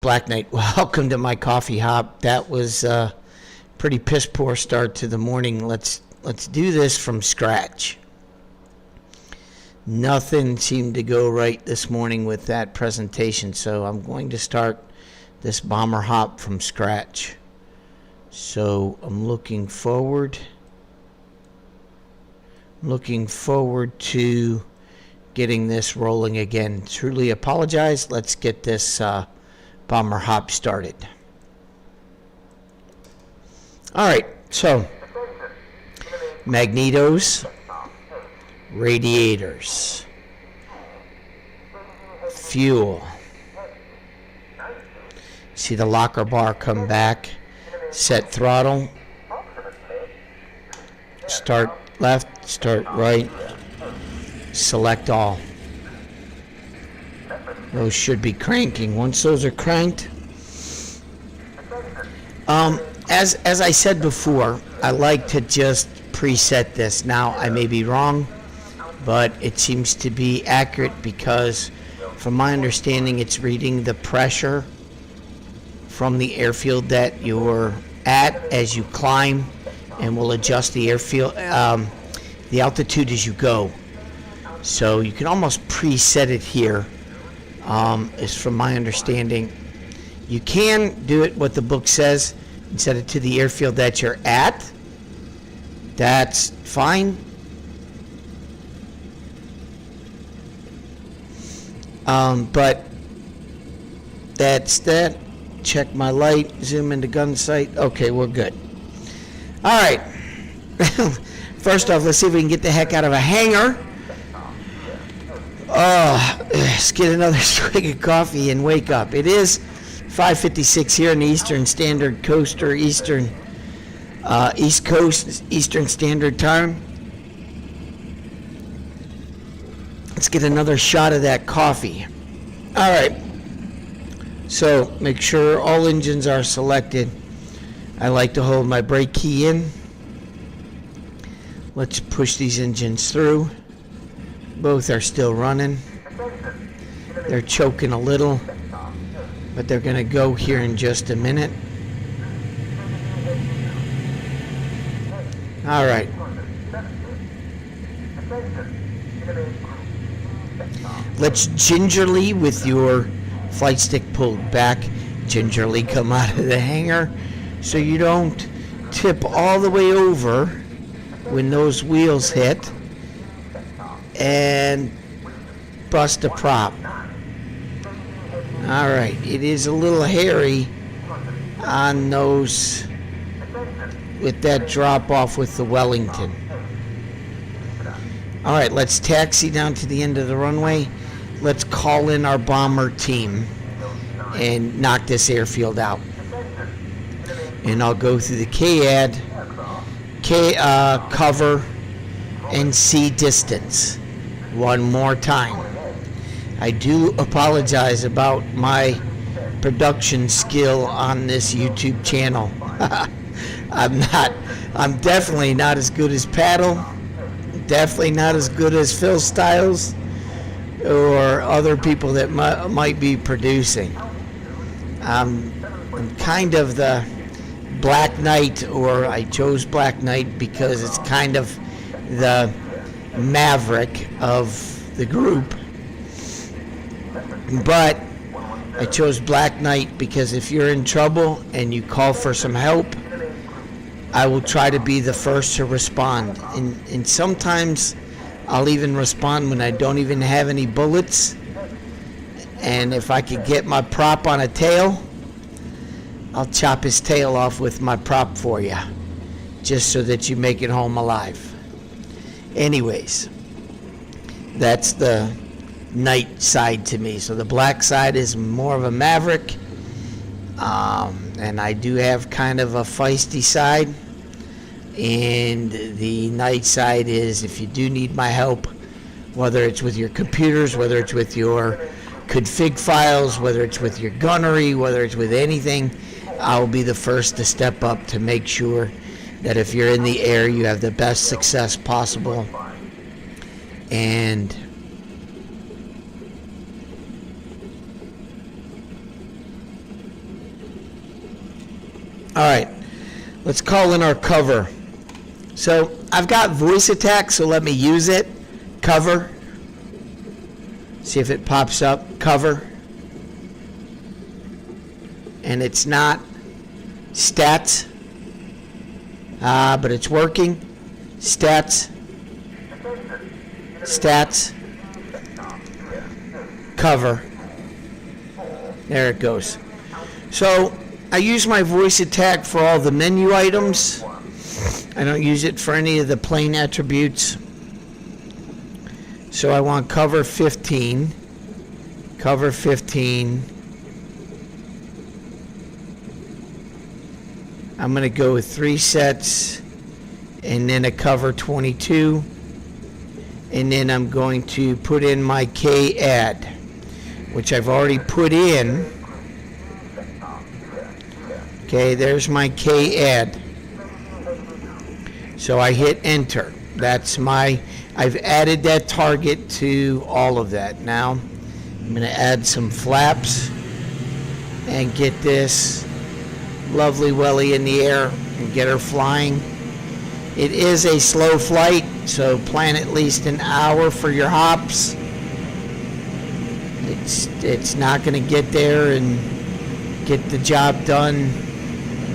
Black Knight, welcome to my coffee hop. That was a pretty piss poor start to the morning. Let's do this from scratch. Nothing seemed to go right this morning with that presentation, so I'm going to start this bomber hop from scratch. So I'm looking forward to getting this rolling again. Truly apologize. Let's get this bomber hop started. All right, so magnetos, radiators, fuel. See the locker bar come back, set throttle, start left, start right, select all. Those should be cranking. Once those are cranked, as I said before, I like to just preset this. Now, I may be wrong, but it seems to be accurate because, from my understanding, it's reading the pressure from the airfield that you're at as you climb, and will adjust the airfield, the altitude as you go. So you can almost preset it here. Is from my understanding. You can do it what the book says and set it to the airfield that you're at. That's fine. But that's that. Check my light, zoom into gun sight. Okay, we're good. All right. First off, let's see if we can get the heck out of a hangar. Let's get another swig of coffee and wake up. It is 5:56 here in the Eastern Standard Coast, or East Coast, Eastern Standard Time. Let's get another shot of that coffee. All right. So make sure all engines are selected. I like to hold my brake key in. Let's push these engines through. Both are still running. They're choking a little, but they're going to go here in just a minute. All right. Let's gingerly, with your flight stick pulled back, gingerly come out of the hangar so you don't tip all the way over when those wheels hit and bust a prop. All right, it is a little hairy on those with that drop off with the Wellington. All right, let's taxi down to the end of the runway. Let's call in our bomber team and knock this airfield out. And I'll go through the CAD, cover, and C distance one more time. I do apologize about my production skill on this YouTube channel. I'm definitely not as good as Paddle, definitely not as good as Phil Styles or other people that might be producing. I'm kind of the Black Knight, or I chose Black Knight because it's kind of the maverick of the group. But I chose Black Knight because if you're in trouble and you call for some help, I will try to be the first to respond. And sometimes I'll even respond when I don't even have any bullets. And if I could get my prop on a tail, I'll chop his tail off with my prop for you, just so that you make it home alive. Anyways, that's the Knight side to me. So the black side is more of a maverick, and I do have kind of a feisty side. And the Knight side is, if you do need my help, whether it's with your computers, whether it's with your config files, whether it's with your gunnery, whether it's with anything, I'll be the first to step up to make sure that if you're in the air, you have the best success possible. And right, let's call in our cover. So I've got voice attack, so let me use it. Cover. See if it pops up. Cover. And it's not. Stats. But it's working. Stats. Stats. Cover. There it goes. So I use my voice attack for all the menu items. I don't use it for any of the plane attributes. So I want cover 15. Cover 15. I'm going to go with 3 sets and then a cover 22. And then I'm going to put in my K add, which I've already put in. Okay, there's my K add. So I hit enter. That's my, I've added that target to all of that. Now I'm going to add some flaps and get this lovely welly in the air and get her flying. It is a slow flight, so plan at least an hour for your hops. It's not going to get there and get the job done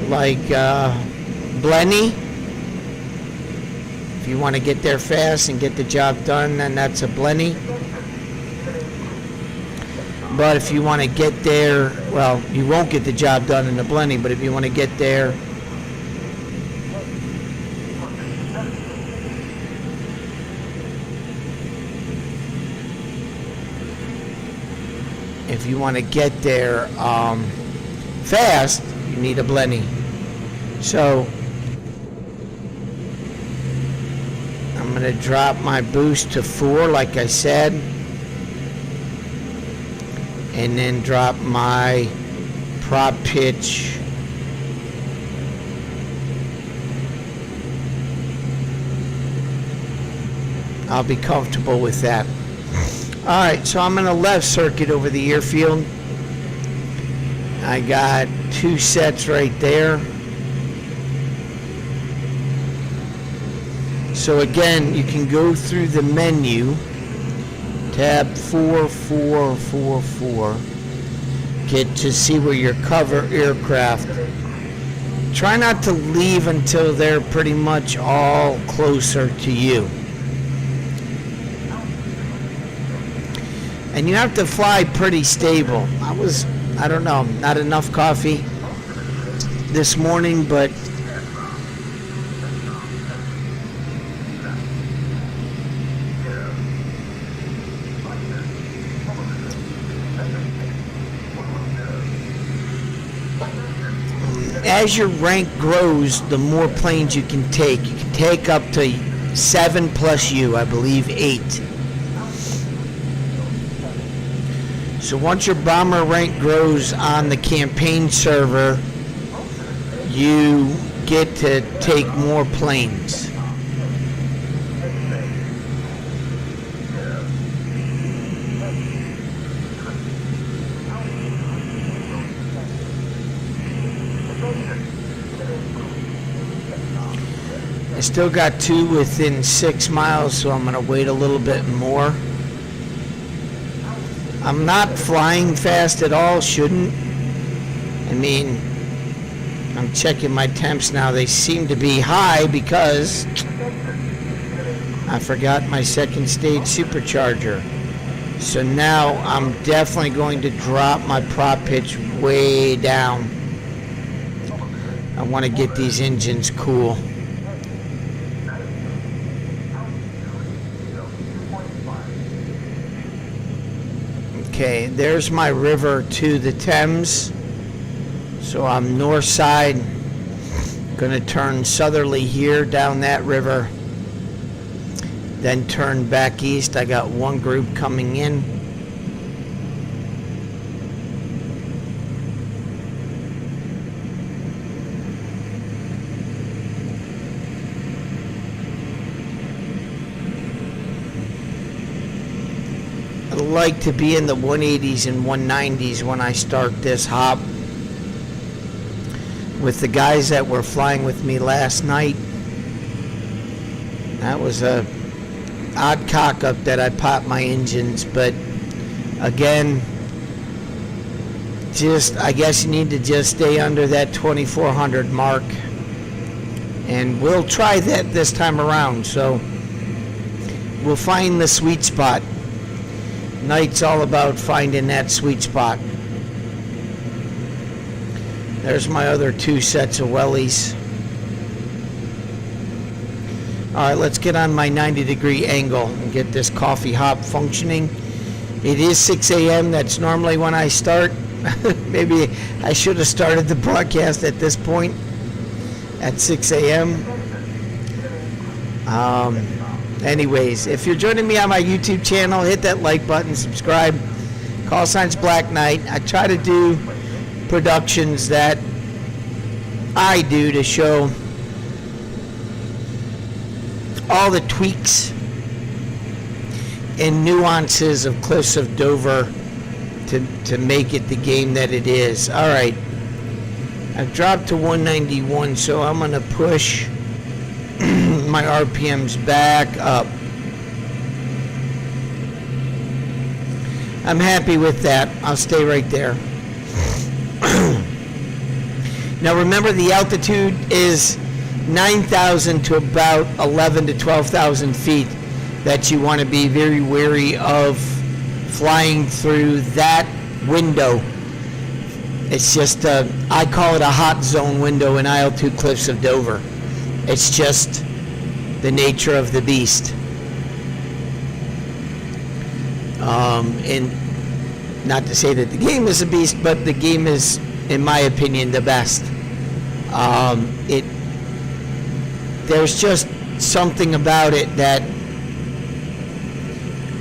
like Blenny. If you want to get there fast and get the job done, then that's a Blenny. But if you want to get there, well, you won't get the job done in the Blenny, but if you want to get there fast, you need a Blenny. So I'm going to drop my boost to 4 like I said, and then drop my prop pitch I'll be comfortable with that. Alright, so I'm in a left circuit over the airfield. I got 2 sets right there. So again, you can go through the menu, tab 4444, get to see where your cover aircraft. Try not to leave until they're pretty much all closer to you. And you have to fly pretty stable. I don't know, not enough coffee this morning, but as your rank grows, the more planes you can take. You can take up to 7 plus U, I believe 8. So once your bomber rank grows on the campaign server, you get to take more planes. I still got 2 within 6 miles, so I'm going to wait a little bit more. I'm not flying fast at all, shouldn't. I mean, I'm checking my temps now. They seem to be high because I forgot my second stage supercharger. So now I'm definitely going to drop my prop pitch way down. I want to get these engines cool. Okay, there's my river to the Thames. So I'm north side, gonna turn southerly here down that river, then turn back east. I got 1 group coming in. I like to be in the 180s and 190s when I start this hop. with the guys that were flying with me last night. That was a odd cock up that I popped my engines, but again, I guess you need to just stay under that 2400 mark, and we'll try that this time around. So we'll find the sweet spot. Night's all about finding that sweet spot. There's my other 2 sets of wellies. Alright, let's get on my 90-degree angle and get this coffee hop functioning. It is 6 a.m. That's normally when I start. Maybe I should have started the broadcast at this point at 6 a.m. Anyways, if you're joining me on my YouTube channel, hit that like button, subscribe. Call signs Black Knight. I try to do productions that I do to show all the tweaks and nuances of Cliffs of Dover to make it the game that it is. Alright, I've dropped to 191, so I'm going to push my RPMs back up. I'm happy with that. I'll stay right there. Now remember, the altitude is 9,000 to about 11 to 12,000 feet that you want to be very wary of flying through that window. It's just I call it a hot zone window in IL-2 Cliffs of Dover. It's just the nature of the beast. And not to say that the game is a beast, but the game is, in my opinion, the best. There's just something about it that,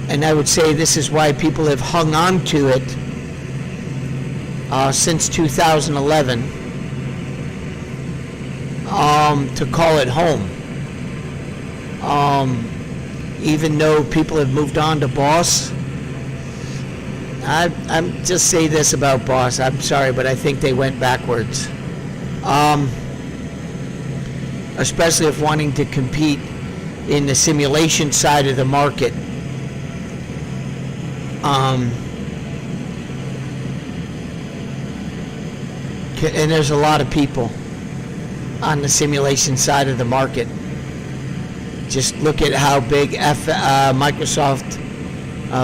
and I would say this is why people have hung on to it since 2011, to call it home. Even though people have moved on to Boss, I'm just say this about Boss. I'm sorry, but I think they went backwards. Especially if wanting to compete in the simulation side of the market. And there's a lot of people on the simulation side of the market. Just look at how big Microsoft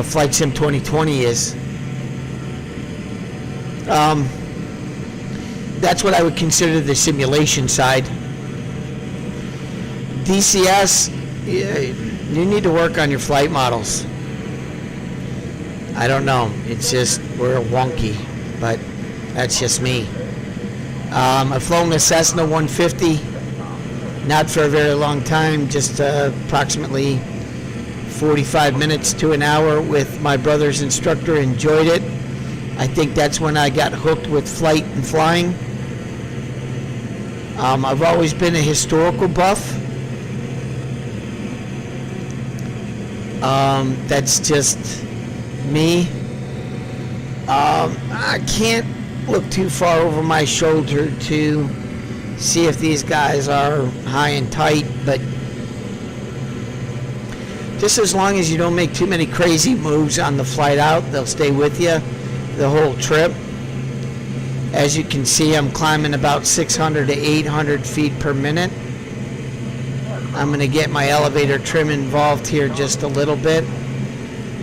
Flight Sim 2020 is. That's what I would consider the simulation side. DCS, you need to work on your flight models. I don't know. It's just, we're wonky, but that's just me. I've flown the Cessna 150, not for a very long time, just approximately 45 minutes to an hour with my brother's instructor. Enjoyed it. I think that's when I got hooked with flight and flying. I've always been a historical buff. That's just me. I can't look too far over my shoulder to see if these guys are high and tight, but just as long as you don't make too many crazy moves on the flight out, they'll stay with you the whole trip. As you can see, I'm climbing about 600 to 800 feet per minute. I'm going to get my elevator trim involved here just a little bit.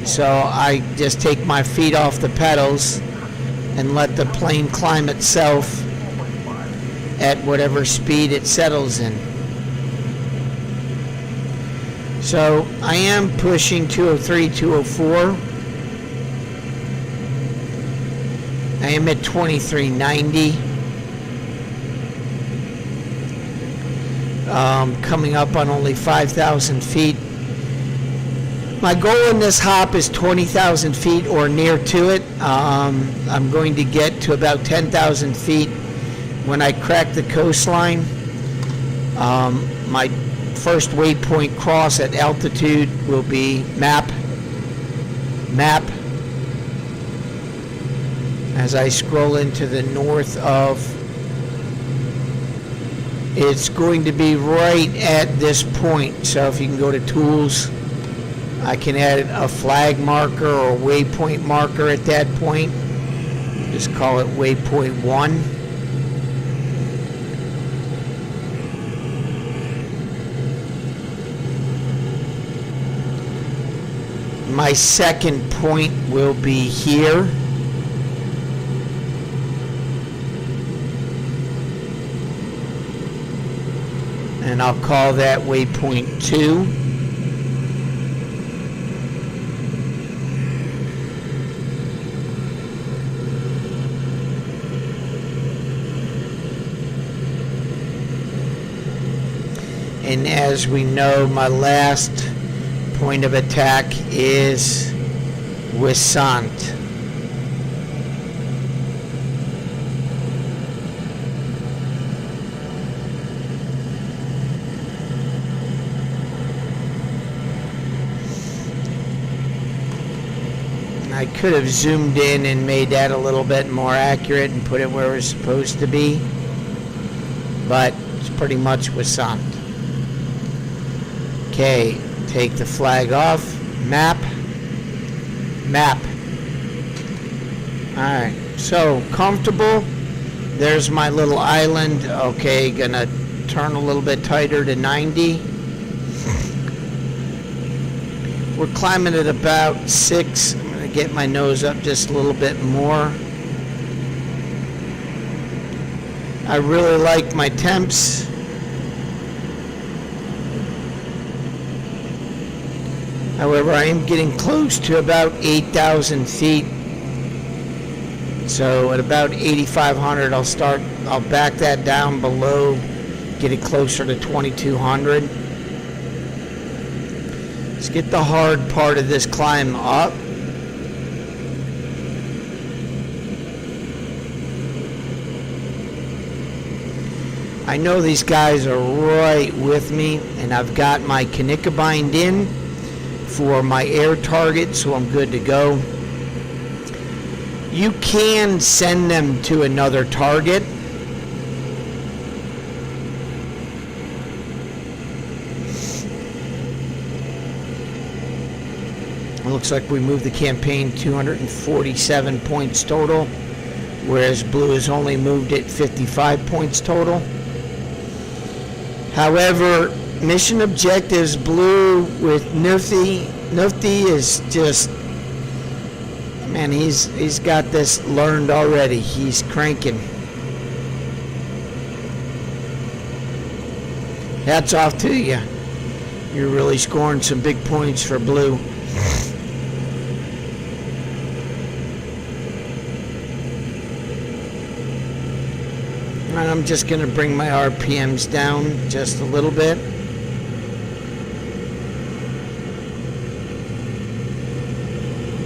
So I just take my feet off the pedals and let the plane climb itself at whatever speed it settles in. So I am pushing 203, 204. I am at 2390. Coming up on only 5,000 feet. My goal in this hop is 20,000 feet or near to it. I'm going to get to about 10,000 feet when I crack the coastline. My first waypoint cross at altitude will be map. As I scroll into the north of it's going to be right at this point. So if you can go to tools, I can add a flag marker or waypoint marker at that point. Just call it waypoint 1. My second point will be here. And I'll call that waypoint 2. And as we know, my last point of attack is Wissant. I could have zoomed in and made that a little bit more accurate and put it where it was supposed to be, but it's pretty much Wissant. Okay, take the flag off, map. Alright, so comfortable. There's my little island. Okay, gonna turn a little bit tighter to 90. We're climbing at about 6. I'm gonna get my nose up just a little bit more. I really like my temps. However, I am getting close to about 8,000 feet. So at about 8,500, I'll back that down below, get it closer to 2,200. Let's get the hard part of this climb up. I know these guys are right with me, and I've got my Knickerbind in for my air target, so I'm good to go. You can send them to another target. It looks like we moved the campaign 247 points total, whereas Blue has only moved it 55 points total. However, mission objectives, Blue with Nufti is just, man, he's got this learned already. He's cranking. Hats off to you. You're really scoring some big points for Blue. And I'm just going to bring my RPMs down just a little bit.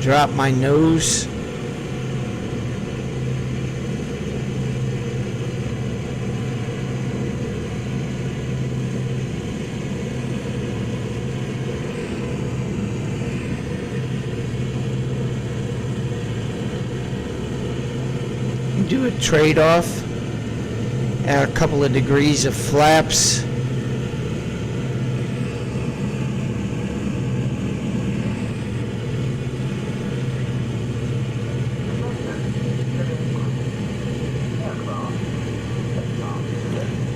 Drop my nose. Do a trade-off. Add a couple of degrees of flaps.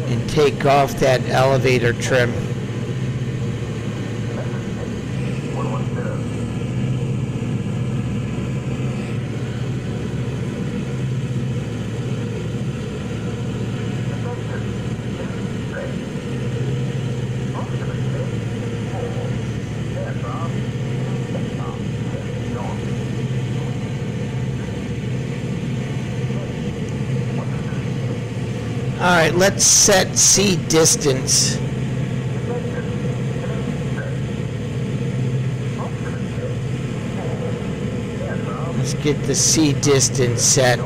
And take off that elevator trim. Alright, let's set C distance. Let's get the C distance set.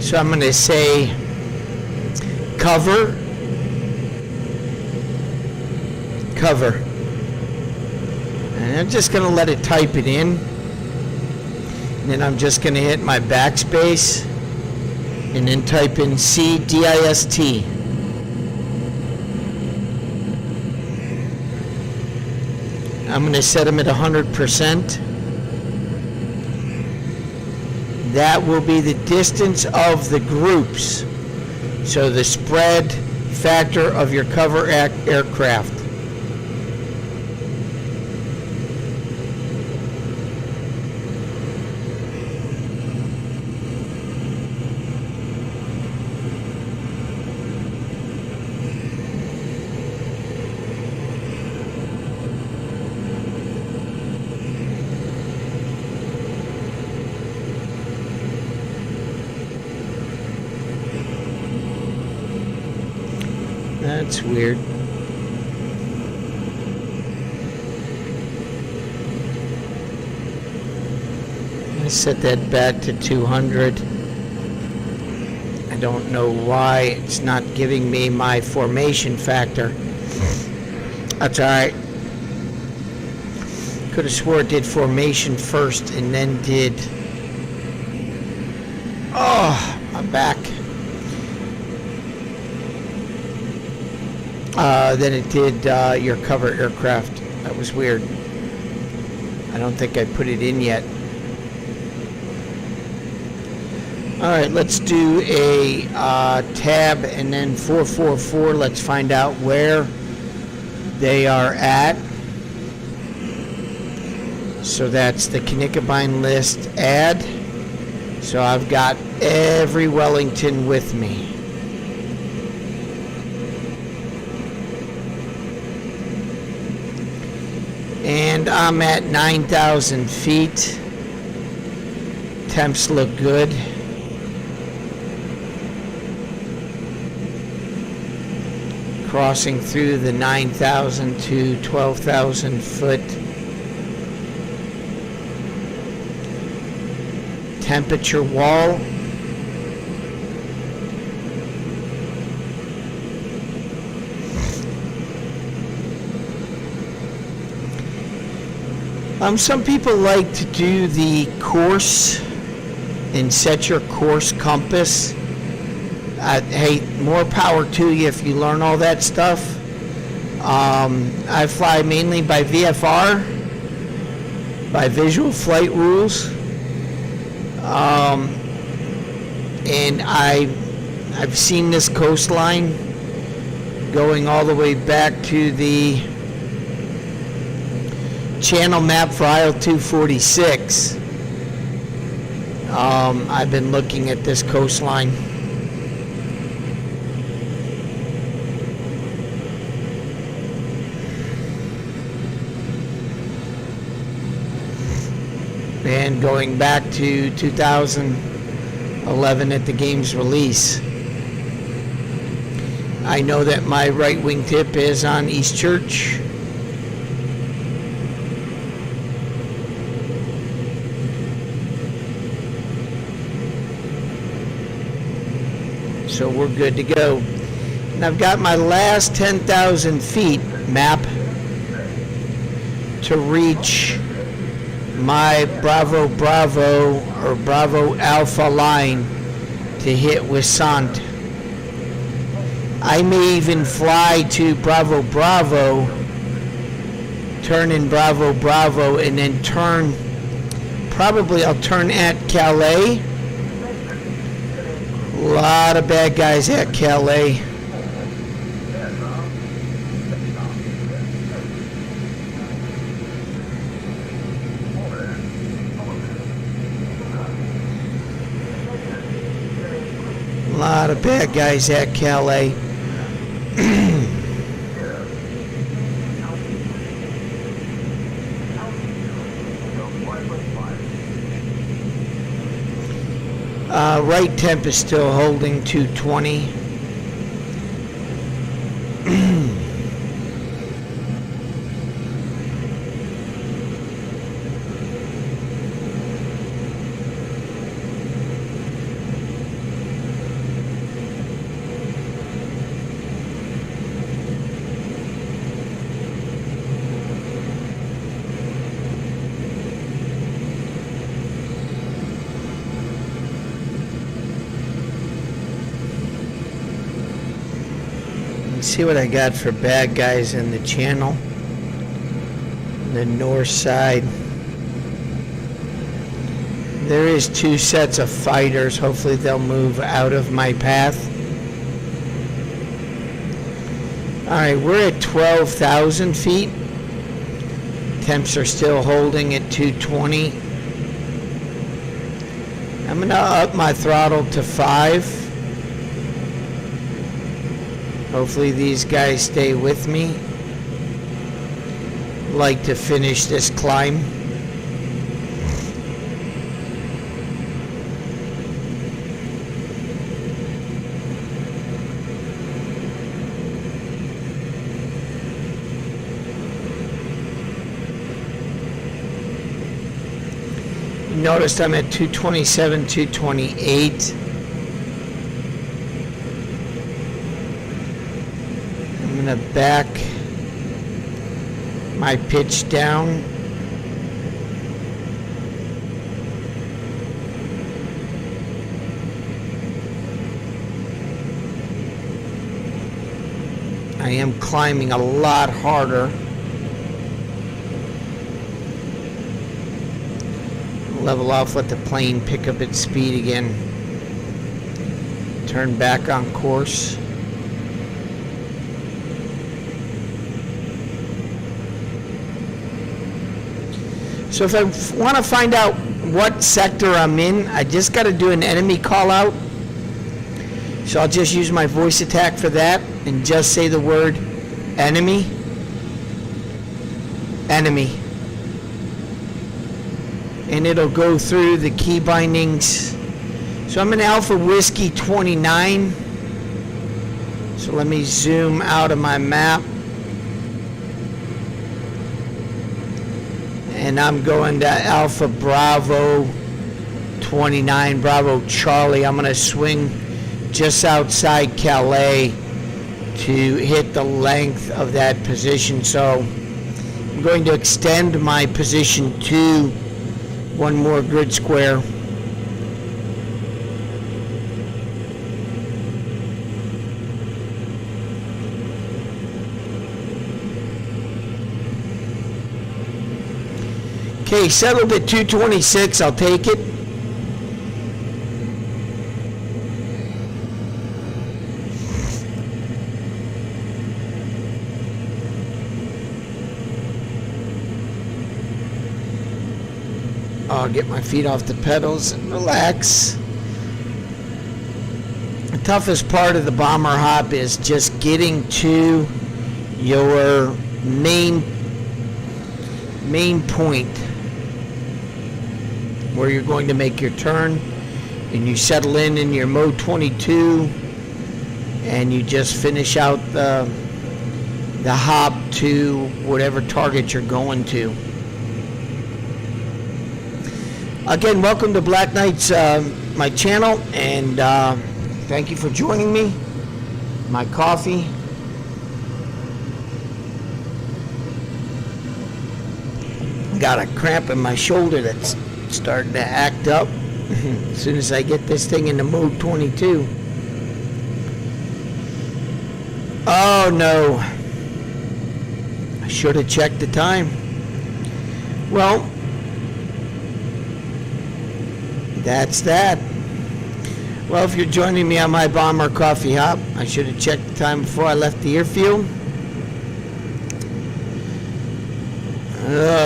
So I'm going to say cover cover. And I'm just going to let it type it in. And then I'm just going to hit my backspace and then type in CDIST. I'm going to set them at 100%. That will be the distance of the groups. So the spread factor of your cover aircraft. That's weird. I set that back to 200. I don't know why it's not giving me my formation factor. That's alright. Could have swore it did formation first and then did... Oh, my back. Then it did your cover aircraft. That was weird. I don't think I put it in yet. Alright, let's do a tab and then 444. Let's find out where they are at. So that's the Knickerbein list add. So I've got every Wellington with me. And I'm at 9,000 feet. Temps look good. Crossing through the 9,000 to 12,000 foot. Temperature wall. Some people like to do the course and set your course compass. Hey, more power to you if you learn all that stuff. I fly mainly by VFR, by visual flight rules, and I've seen this coastline going all the way back to the channel map for IL-246. I've been looking at this coastline. And going back to 2011 at the game's release. I know that my right wing tip is on East Church. So we're good to go. And I've got my last 10,000 feet map to reach my Bravo Bravo or Bravo Alpha line to hit Wissant. I may even fly to Bravo Bravo, turn in Bravo Bravo, and then turn, probably I'll turn at Calais. A lot of bad guys at Calais. A lot of bad guys at Calais. Right temp is still holding 220. Let's see what I got for bad guys in the channel. The north side. There is 2 sets of fighters. Hopefully they'll move out of my path. Alright, we're at 12,000 feet. Temps are still holding at 220. I'm going to up my throttle to 5. Hopefully these guys stay with me. Like to finish this climb. Notice I'm at 227, 228. I'm going to back my pitch down. I am climbing a lot harder. Level off, let the plane pick up its speed again. Turn back on course. So if I want to find out what sector I'm in, I just got to do an enemy call out. So I'll just use my voice attack for that and just say the word enemy. Enemy. And it'll go through the key bindings. So I'm in Alpha Whiskey 29. So let me zoom out of my map. And I'm going to Alpha Bravo 29, Bravo Charlie. I'm going to swing just outside Calais to hit the length of that position. So I'm going to extend my position to one more grid square. Okay, settled at 226, I'll take it. I'll get my feet off the pedals and relax. The toughest part of the bomber hop is just getting to your main point where you're going to make your turn, and you settle in your mode 22, and you just finish out the hop to whatever target you're going to. Again, welcome to Black Knight's my channel, and thank you for joining me. My coffee. Got a cramp in my shoulder that's starting to act up as soon as I get this thing into mode 22. Oh no, I should have checked the time. Well, that's that. Well, if you're joining me on my bomber coffee hop, I should have checked the time before I left the airfield.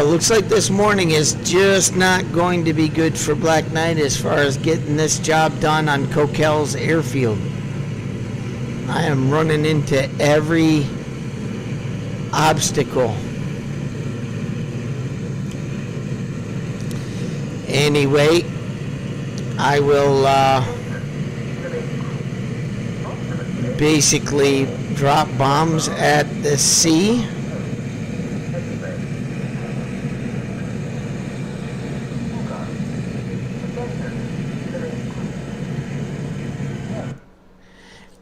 Looks like this morning is just not going to be good for Black Knight as far as getting this job done on Coquel's airfield. I am running into every obstacle. Anyway, I will basically drop bombs at the sea.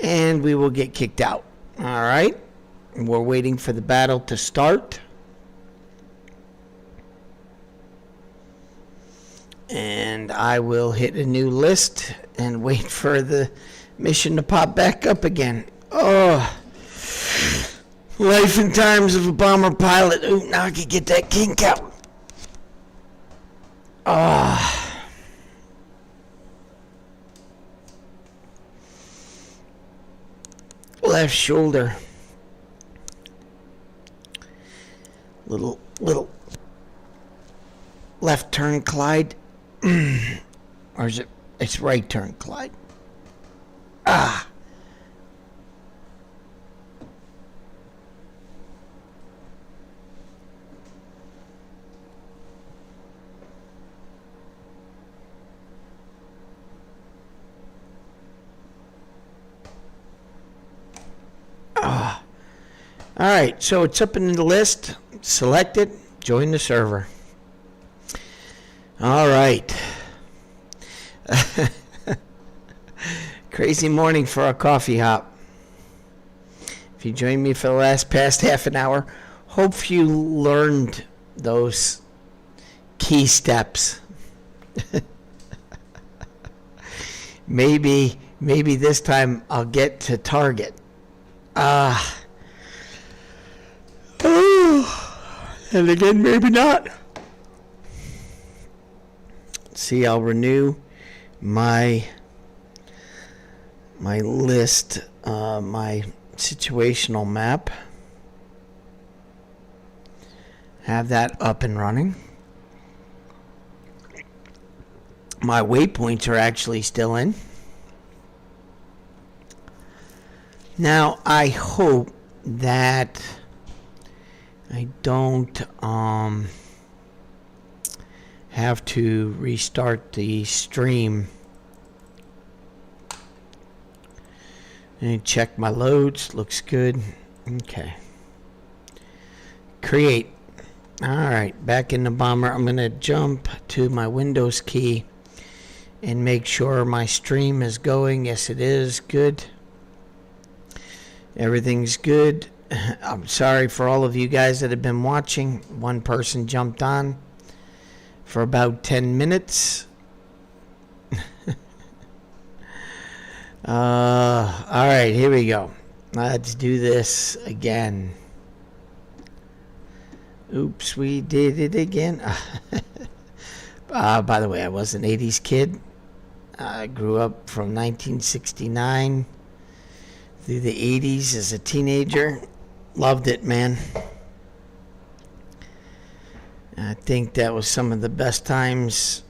And we will get kicked out. All right. We're waiting for the battle to start. And I will hit a new list and wait for the mission to pop back up again. Oh. Life and times of a bomber pilot. Ooh, now I can get that kink out. Left shoulder. Little left turn, Clyde. Or is it? It's right turn, Clyde. All right, so it's up in the list. Select it. Join the server. All right. Crazy morning for a coffee hop. If you joined me for the past half an hour, hope you learned those key steps. Maybe this time I'll get to target. And again, maybe not. See, I'll renew my list, my situational map. Have that up and running. My waypoints are actually still in. Now, I hope that I don't have to restart the stream. And check my loads. Looks good. Okay. Create. Alright, back in the bomber. I'm going to jump to my Windows key and make sure my stream is going. Yes, it is. Good. Everything's good. I'm sorry for all of you guys that have been watching. One person jumped on for about 10 minutes. All right, here we go. Let's do this again. Oops, we did it again. By the way, I was an 80s kid. I grew up from 1969 through the 80s as a teenager. Loved it, man. I think that was some of the best times.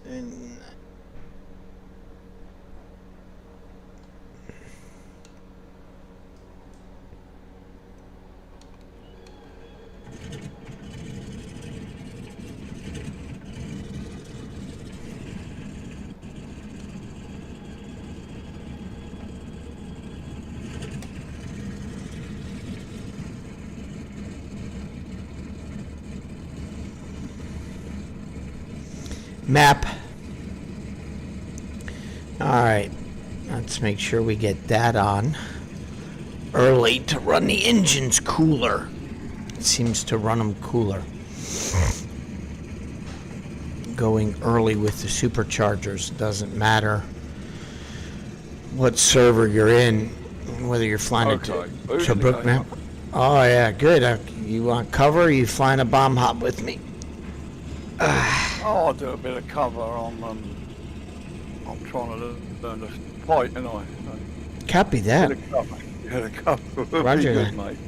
Map. Alright, let's make sure we get that on early to run the engines cooler. It seems to run them cooler. Going early with the superchargers. Doesn't matter what server you're in, whether you're flying it to Brookmap. Oh yeah, good. You want cover, or are you flying a bomb hop with me? I'll do a bit of cover on, I'm trying to learn to fight, and I. Copy that. Bit of cover. Yeah, the cover. Roger good, that. mate.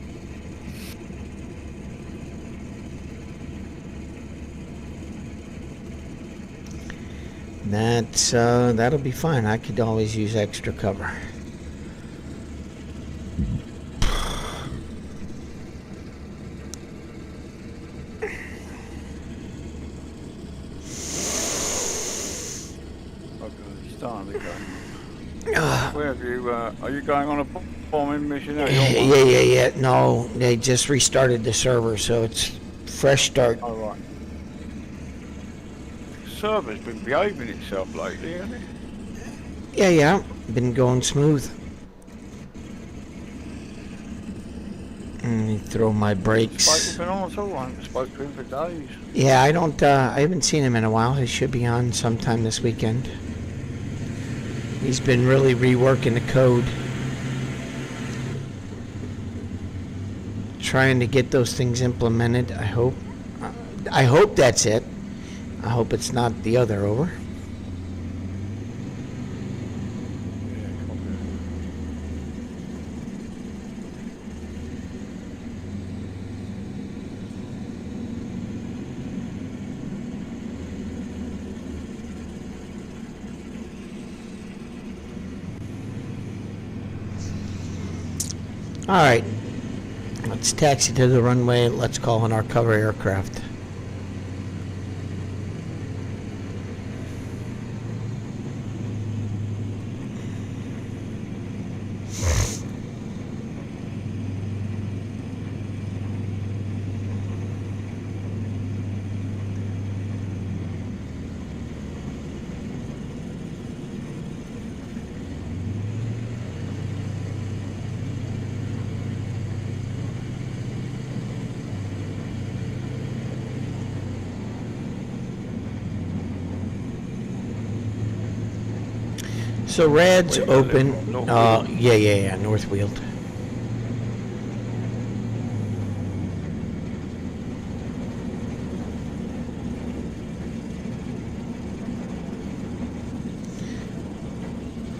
That'll be fine. I could always use extra cover. Where have you, are you going on a bombing mission? Yeah. No, they just restarted the server, so it's fresh start. Oh, right. The server's been behaving itself lately, hasn't it? Yeah. Been going smooth. Let me throw my brakes. Spike been on at all? I haven't spoken to him for days. Yeah, I haven't seen him in a while. He should be on sometime this weekend. He's been really reworking the code. trying to get those things implemented. I hope that's it. I hope it's not the other over. All right, let's taxi to the runway. Let's call in our cover aircraft. So rad's open. Yeah, north wheeled.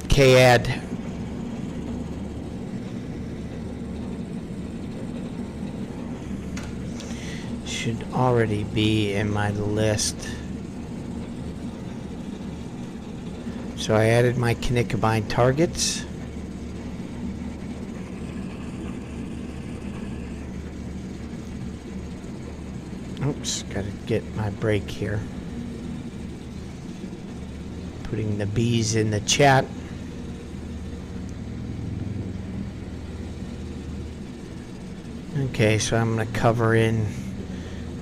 CAD. Should already be in my list. So I added my Kinnicabine targets. Oops, gotta get my break here. Putting the B's in the chat. Okay, so I'm gonna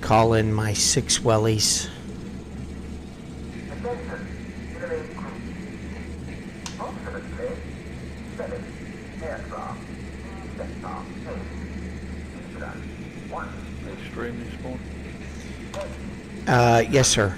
call in my 6 wellies. Yes, sir.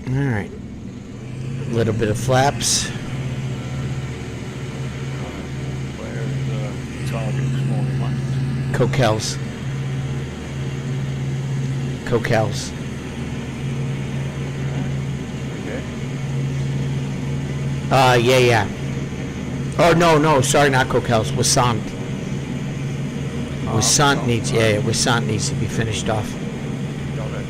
All right. A little bit of flaps. Where's the target this morning, Mike? Coquels. Okay. Yeah. Oh, no, sorry, not Coquels. Wissant. Wissant needs to be finished off. Got it.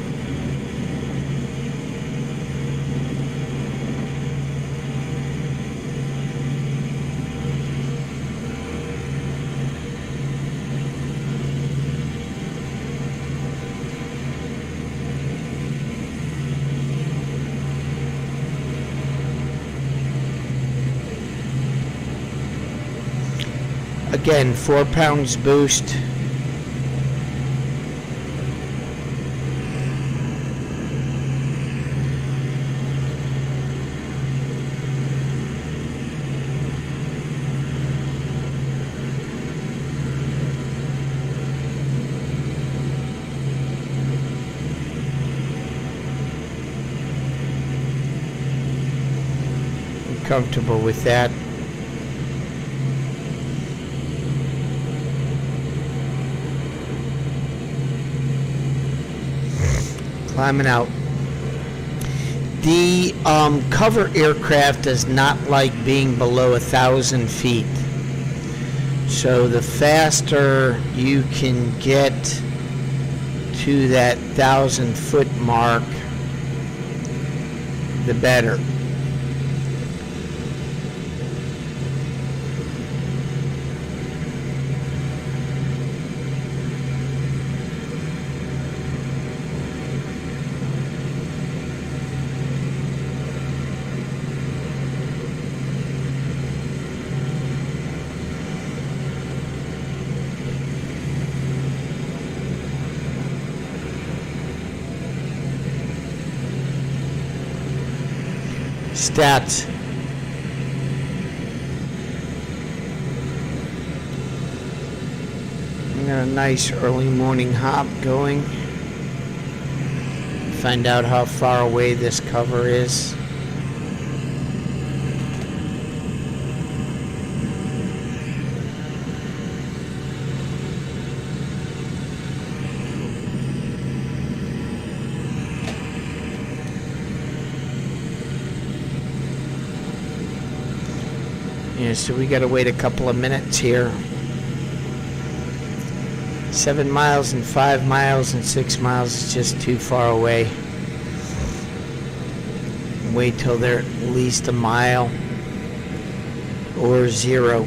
Again, 4 pounds boost. I'm comfortable with that. Climbing out. The cover aircraft does not like being below 1,000 feet. So the faster you can get to that 1,000-foot mark, the better. Stats. We got a nice early morning hop going. Find out how far away this cover is. Yeah, so we gotta wait a couple of minutes here. 7 miles and 5 miles and 6 miles is just too far away. Wait till they're at least a mile or 0.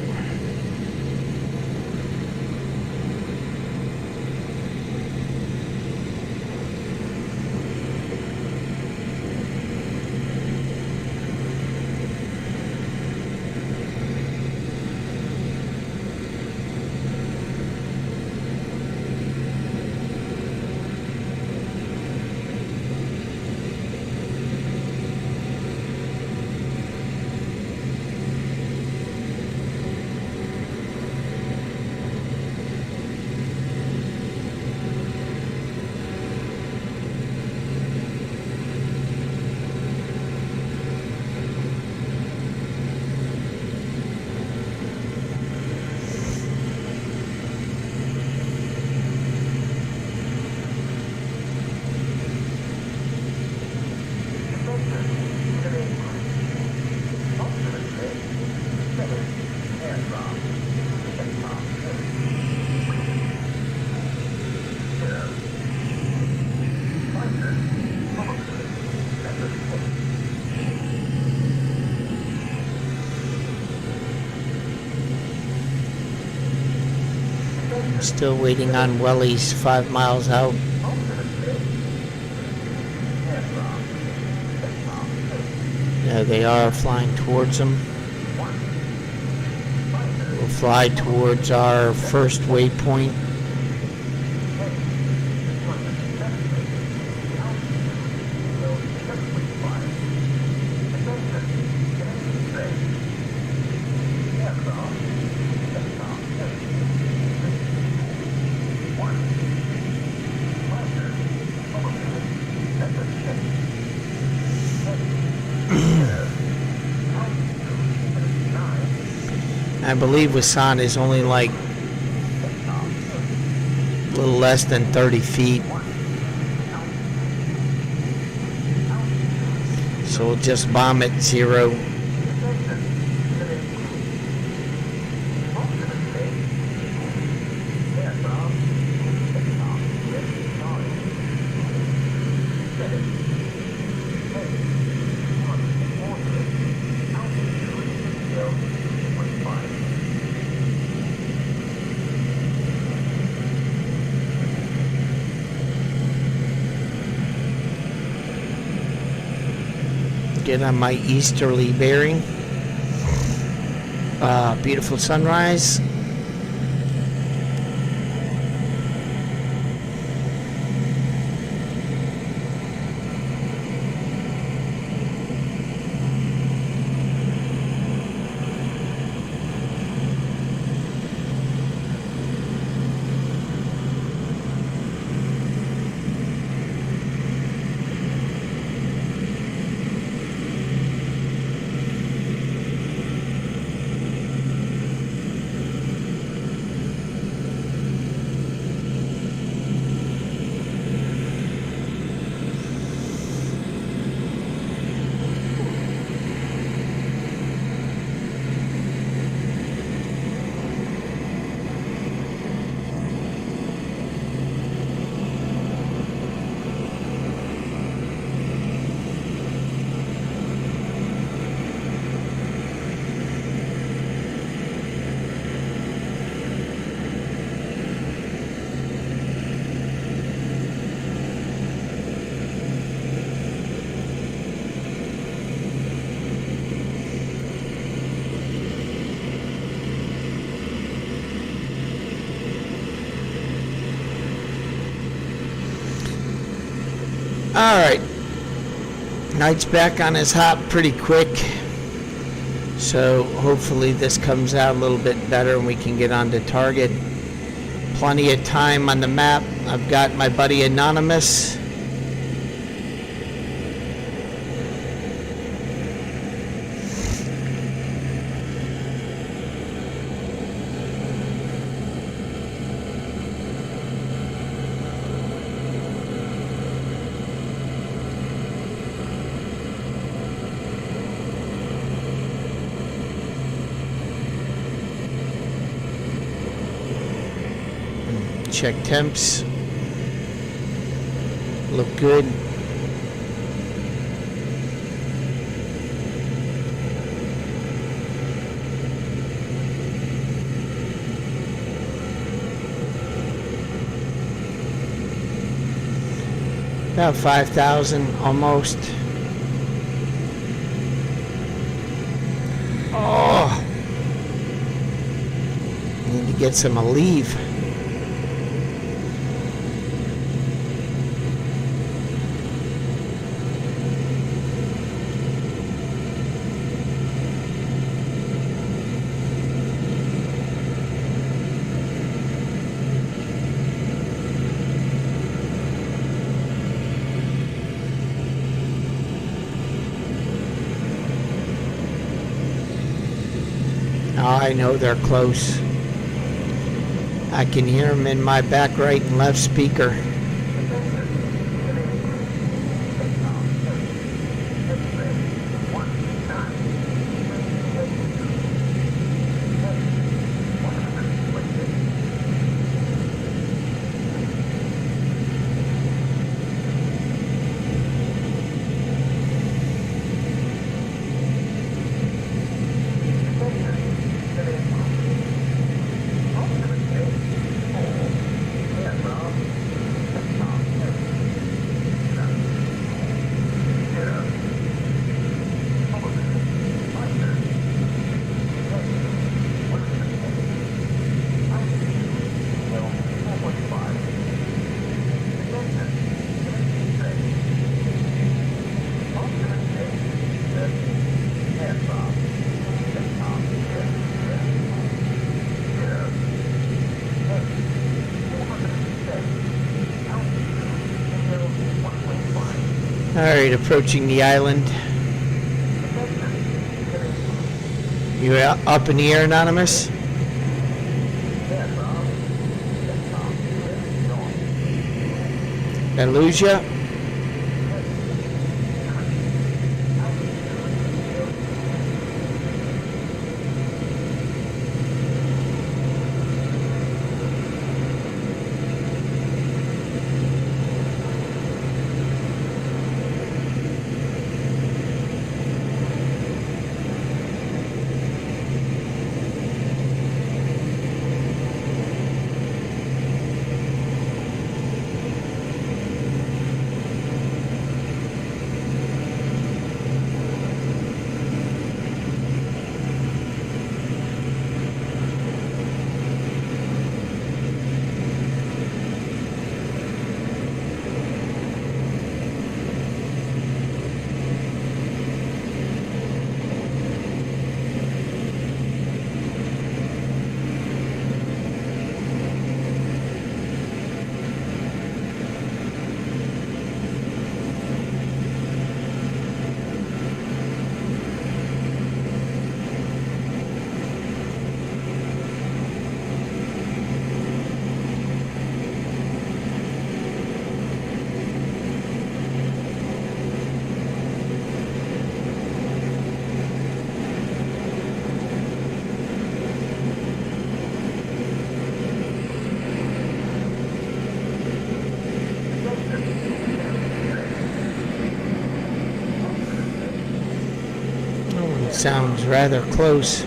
Still waiting on wellies 5 miles out. There they are, flying towards them. We'll fly towards our first waypoint. I believe Wasan is only like a little less than 30 feet. So we'll just bomb at 0. Get on my easterly bearing. Beautiful sunrise. Alright, Knight's back on his hop pretty quick, so hopefully this comes out a little bit better and we can get onto target. plenty of time on the map. I've got my buddy Anonymous. Check temps. Look good. About 5,000 almost. Oh, need to get some leave. I know they're close. I can hear them in my back right and left speaker. Alright, approaching the island. You up in the air, Anonymous? Did I lose you? Sounds rather close.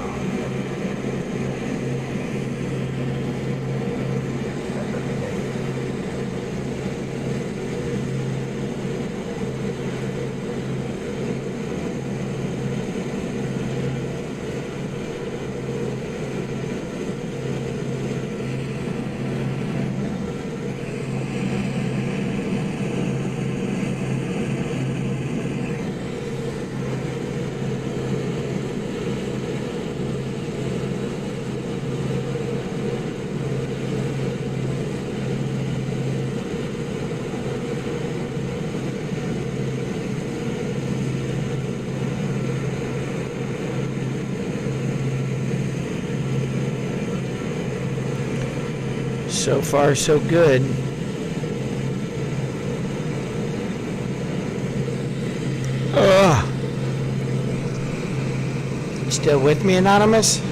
So far, so good. Ugh. You still with me, Anonymous?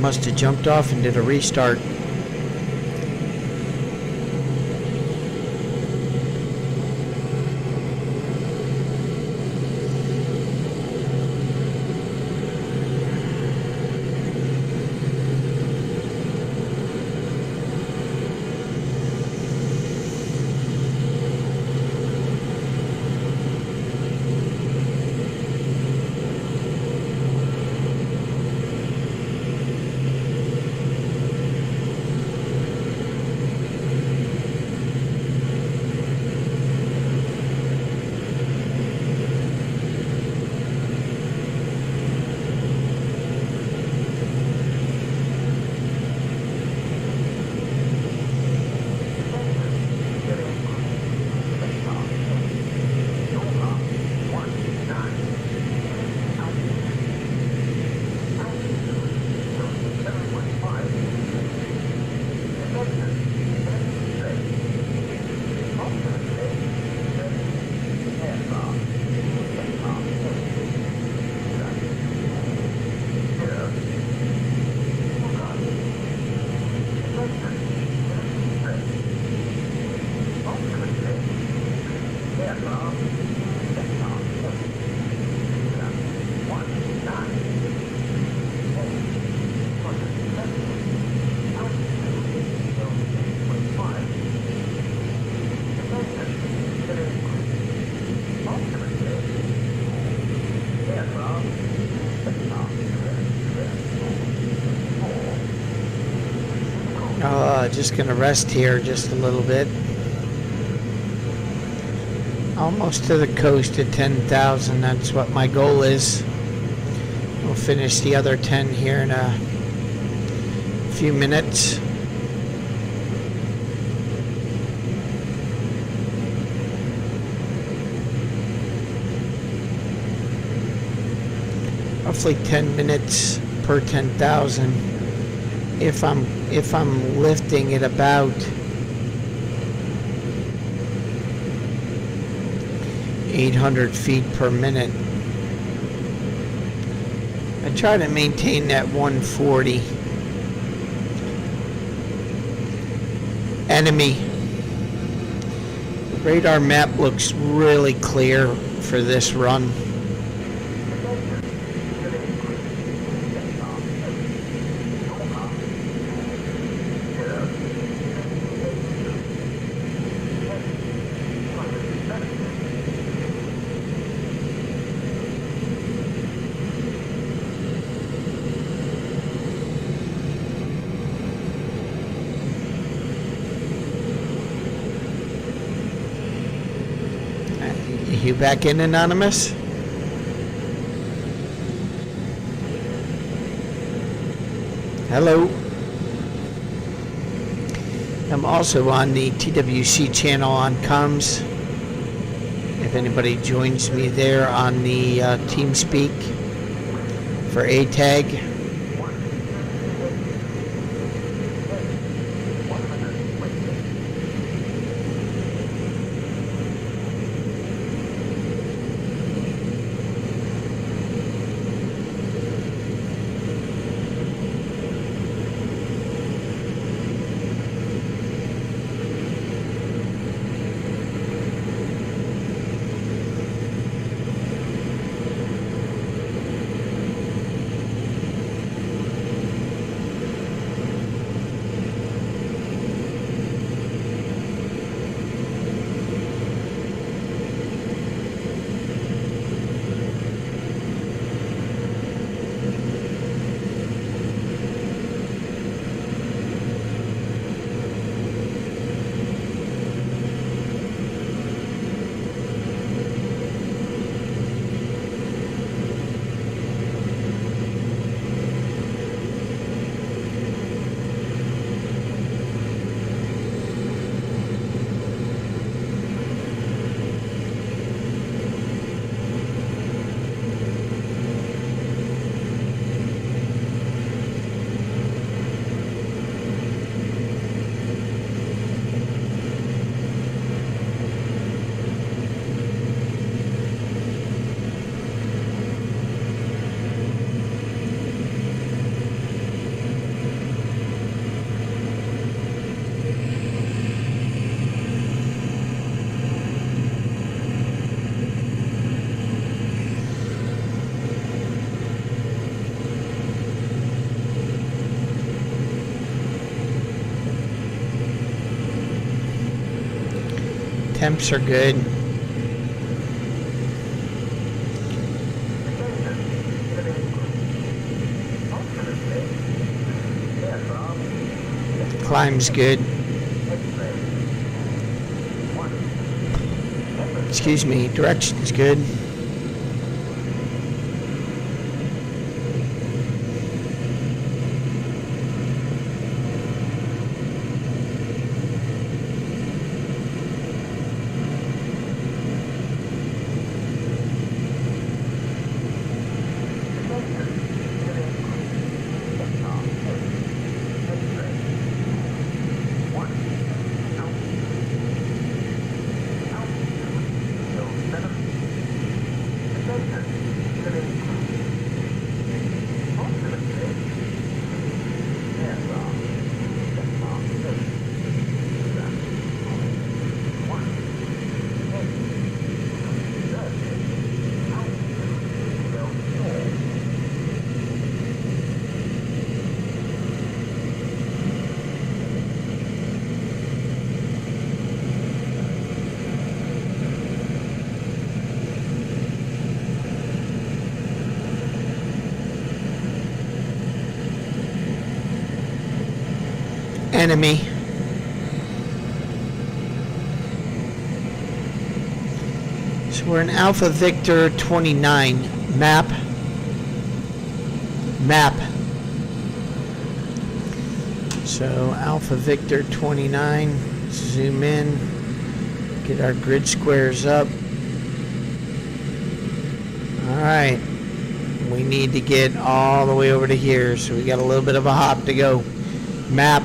Must have jumped off and did a restart. Just gonna rest here just a little bit. Almost to the coast at 10,000. That's what my goal is. We'll finish the other 10 here in a few minutes. Roughly 10 minutes per 10,000. If I'm lifting at about 800 feet per minute. I try to maintain that 140. Enemy. The radar map looks really clear for this run. You back in, Anonymous? Hello. I'm also on the TWC channel on comms. If anybody joins me there on the TeamSpeak for ATAG. Temps are good. Climb's good. Excuse me, direction's good. Enemy. So we're in Alpha Victor 29. Map. So Alpha Victor 29. Zoom in. Get our grid squares up. Alright. We need to get all the way over to here. So we got a little bit of a hop to go. Map.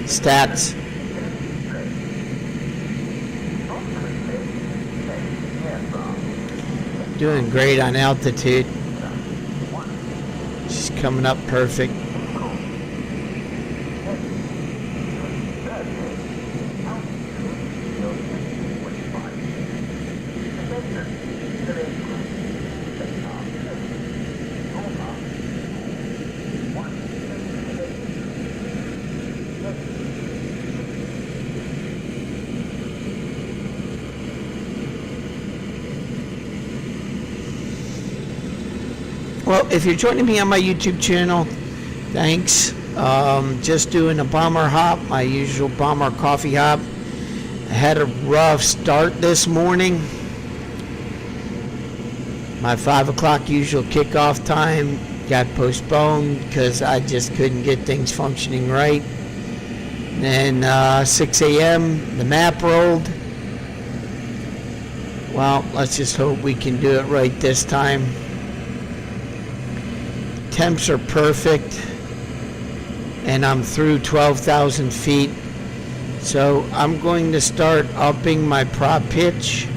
Stats. Doing great on altitude. She's coming up perfect. Well, if you're joining me on my YouTube channel, thanks. Just doing a bomber hop, my usual bomber coffee hop. I had a rough start this morning. My 5 o'clock usual kickoff time got postponed because I just couldn't get things functioning right. Then 6 a.m. the map rolled. Well, let's just hope we can do it right this time. Temps are perfect, and I'm through 12,000 feet. So I'm going to start upping my prop pitch.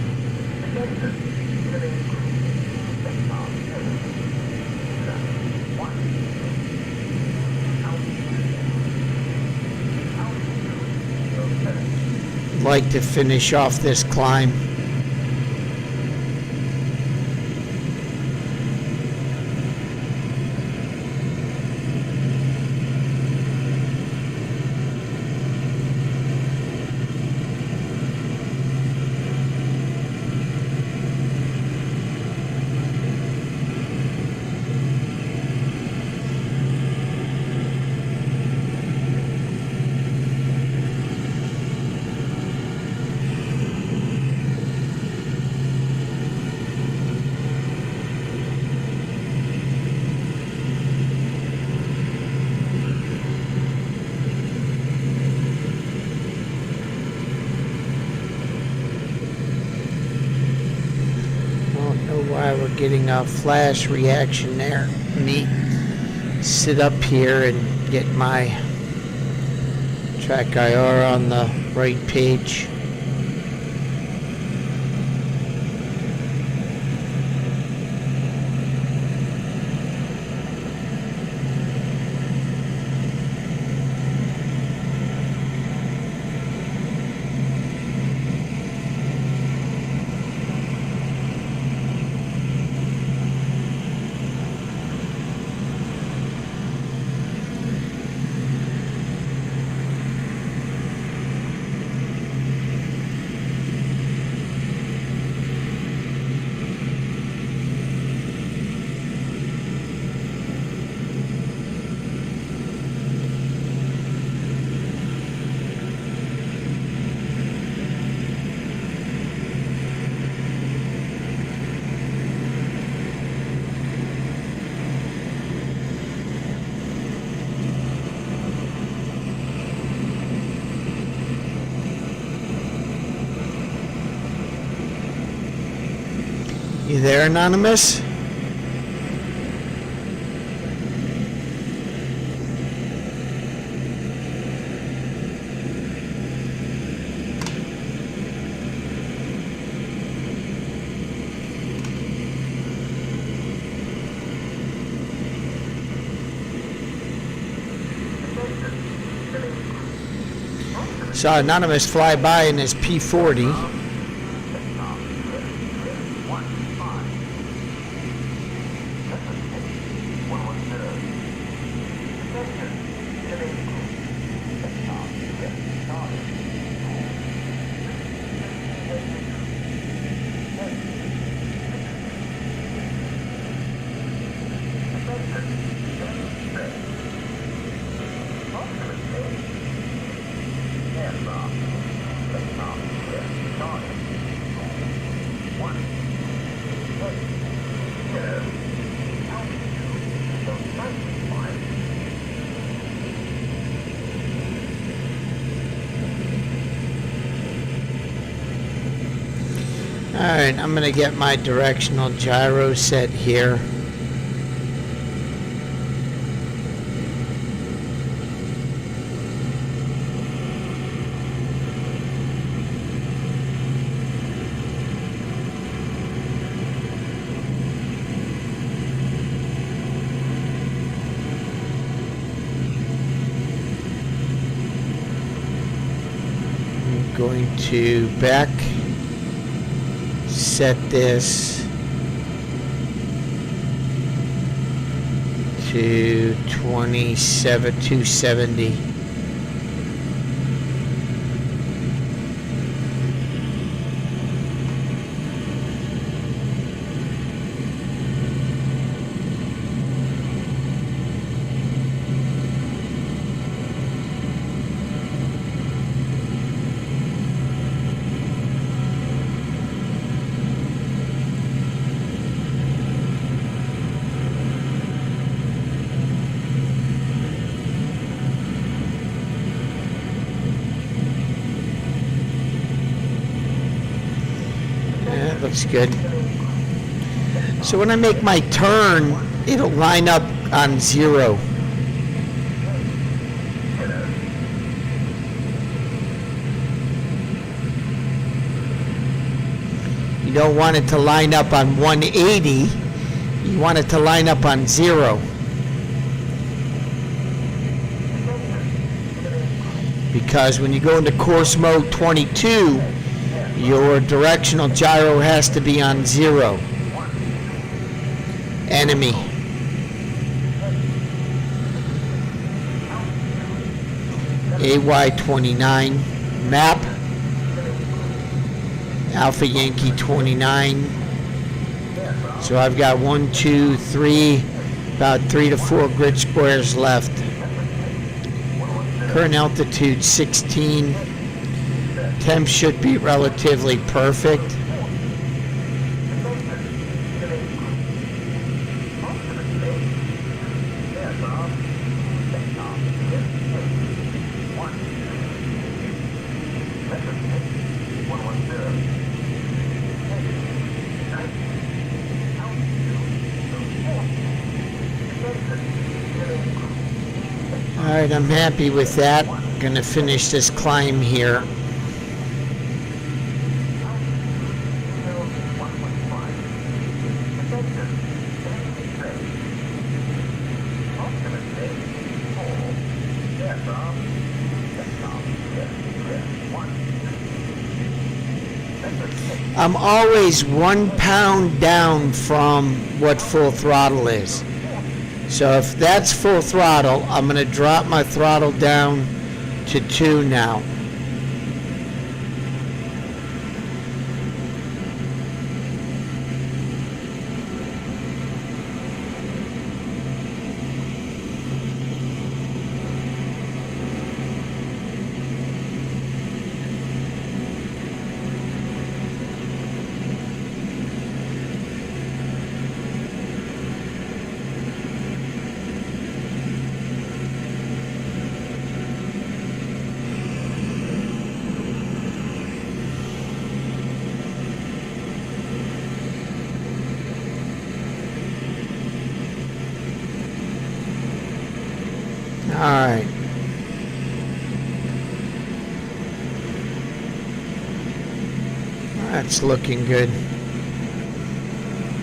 I'd like to finish off this climb. Why we're getting a flash reaction there. Let me sit up here and get my track IR on the right page. You there, Anonymous? Saw Anonymous fly by in his P-40. Alright, I'm going to get my directional gyro set here. I'm going to back set this to 270. Looks good. So when I make my turn, it'll line up on 0. You don't want it to line up on 180. You want it to line up on 0. Because when you go into course mode 22, your directional gyro has to be on 0. Enemy. AY29. Map. Alpha Yankee 29. So I've got 1, 2, 3, about 3 to 4 grid squares left. Current altitude 16. Temp should be relatively perfect. Alright, I'm happy with that. Gonna finish this climb here. I'm always 1 pound down from what full throttle is. So if that's full throttle, I'm going to drop my throttle down to 2 now. Alright. That's looking good.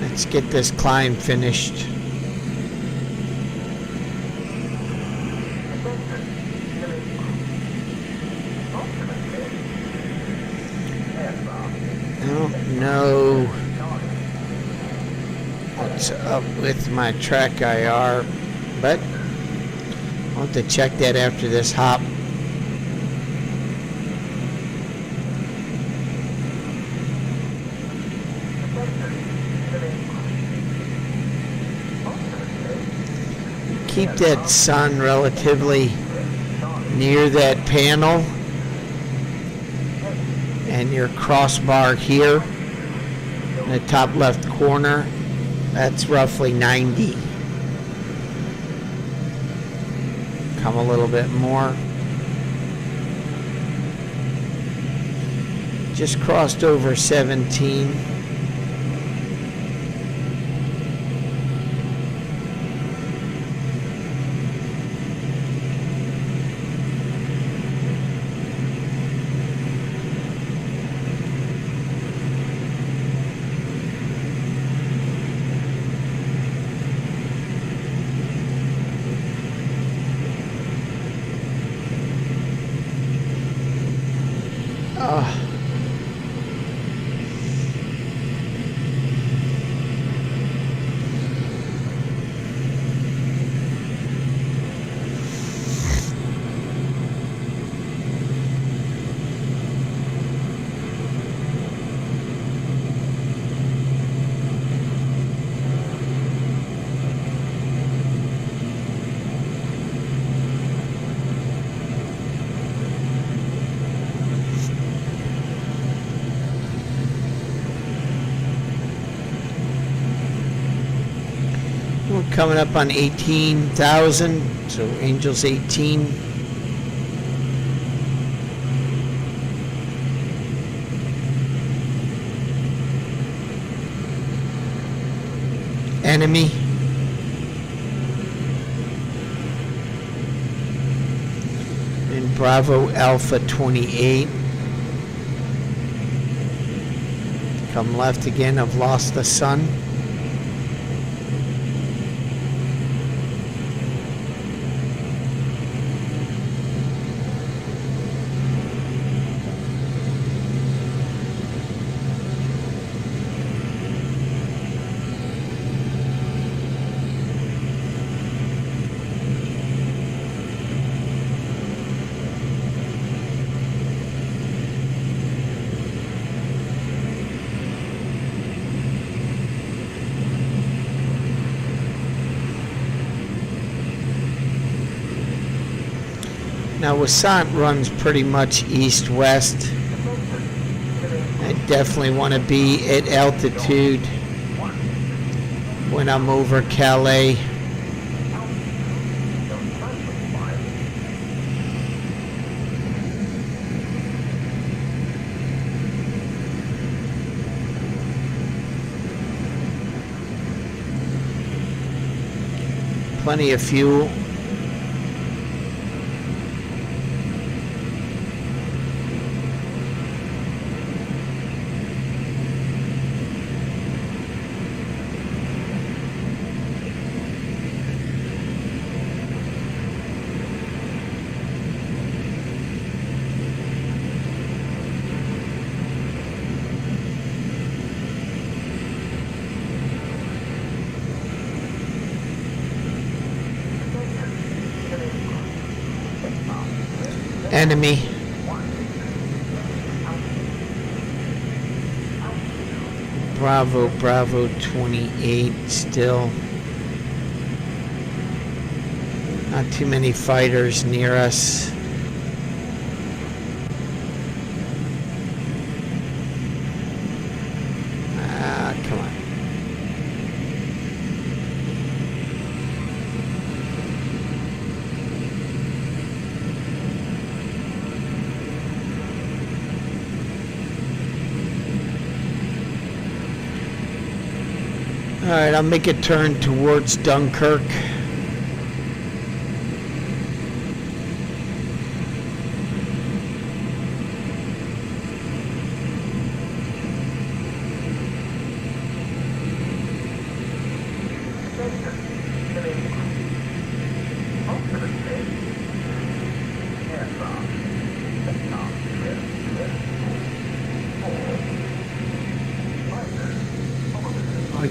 Let's get this climb finished. I don't know what's up with my track IR, but I'll have to check that after this hop. Keep that sun relatively near that panel, and your crossbar here in the top left corner, that's roughly 90. Come a little bit more. Just crossed over 17. We're coming up on 18,000, so Angel's 18. Enemy. And Bravo Alpha 28. Come left again, I've lost the sun. Now Wasant runs pretty much east-west. I definitely want to be at altitude when I'm over Calais. Plenty of fuel. Enemy. Bravo 28 still. Not too many fighters near us. Come on. All right, I'll make a turn towards Dunkirk.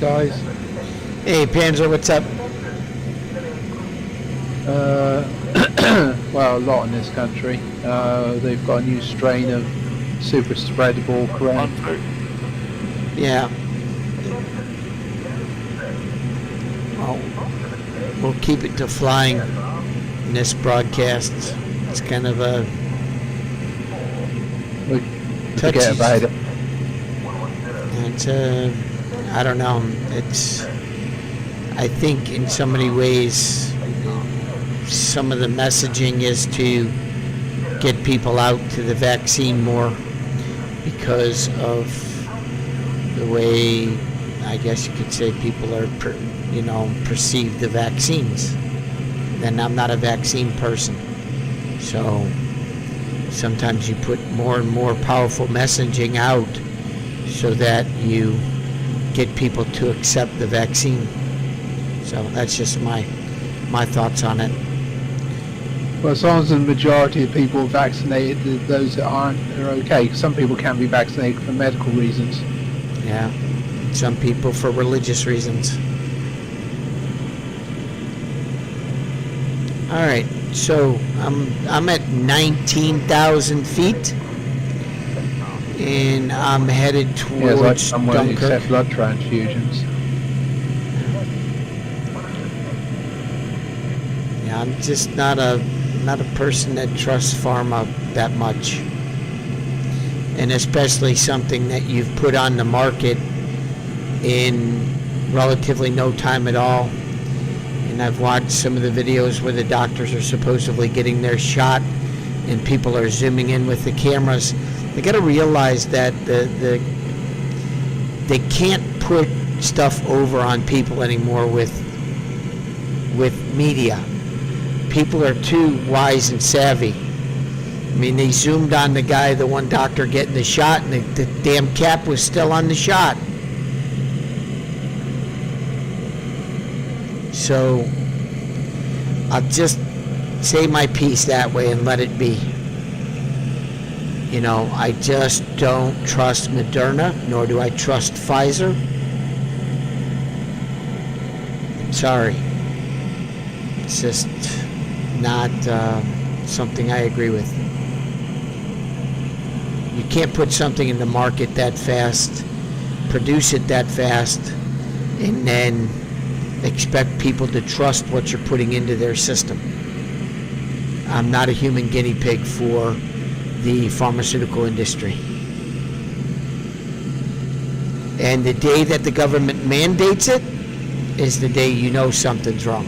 guys. Hey, Panzer, what's up? Well, a lot in this country. They've got a new strain of super spreadable corona. Yeah. Well, we'll keep it to flying in this broadcast. It's kind of a Forget about it. It's I don't know. It's, I think in so many ways, some of the messaging is to get people out to the vaccine more because of the way, I guess you could say, people are, perceive the vaccines. And I'm not a vaccine person. So sometimes you put more and more powerful messaging out so that you get people to accept the vaccine. So that's just my thoughts on it. Well, as long as the majority of people are vaccinated, those that aren't are okay. 'Cause some people can't be vaccinated for medical reasons. Yeah, some people for religious reasons. All right, so I'm at 19,000 feet, and I'm headed Yeah, it's like towards someone who Dunkirk. accept blood transfusions. Yeah, I'm just not a person that trusts pharma that much, and especially something that you've put on the market in relatively no time at all. And I've watched some of the videos where the doctors are supposedly getting their shot, and people are zooming in with the cameras. They got to realize that they can't put stuff over on people anymore with media. People are too wise and savvy. I mean, they zoomed on the guy, the one doctor getting the shot, and the damn cap was still on the shot. So I'll just say my piece that way and let it be. I just don't trust Moderna, nor do I trust Pfizer. Sorry. It's just not something I agree with. You can't put something in the market that fast, produce it that fast, and then expect people to trust what you're putting into their system. I'm not a human guinea pig for the pharmaceutical industry. And the day that the government mandates it is the day you know something's wrong.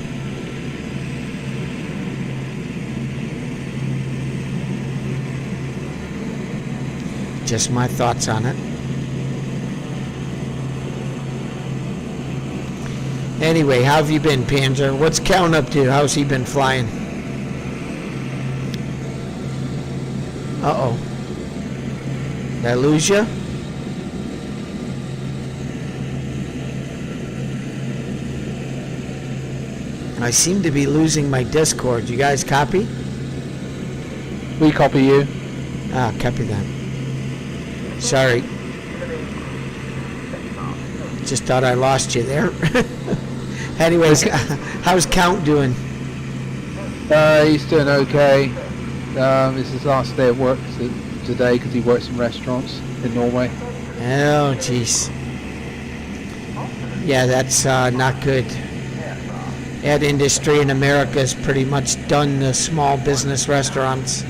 Just my thoughts on it. Anyway, how have you been, Panzer? What's Count up to? How's he been flying? Uh-oh. Did I lose you? I seem to be losing my Discord. You guys copy? We copy you. Ah, copy that. Sorry. Just thought I lost you there. Anyways, how's Count doing? He's doing okay. It's his last day at work today because he works in restaurants in Norway. Oh, jeez. Yeah, that's not good. That industry in America has pretty much done the small business restaurants.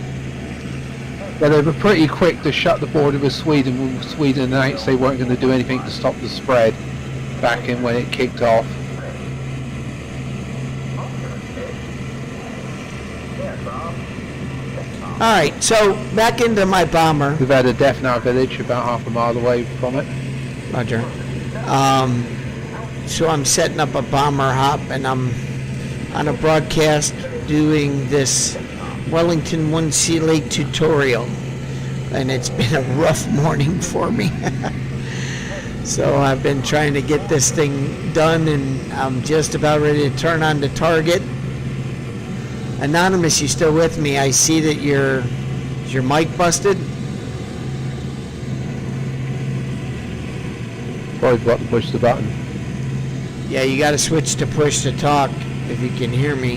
But they were pretty quick to shut the border with Sweden when Sweden announced they weren't going to do anything to stop the spread back in when it kicked off. Alright, so back into my bomber. We've had a death in our village about half a mile away from it. Roger. So I'm setting up a bomber hop, and I'm on a broadcast doing this Wellington 1C Lake tutorial, and it's been a rough morning for me. So I've been trying to get this thing done, and I'm just about ready to turn on the target. Anonymous, you still with me? I see that is your mic busted? Probably forgot to push the button. Yeah, you got to switch to push to talk if you can hear me.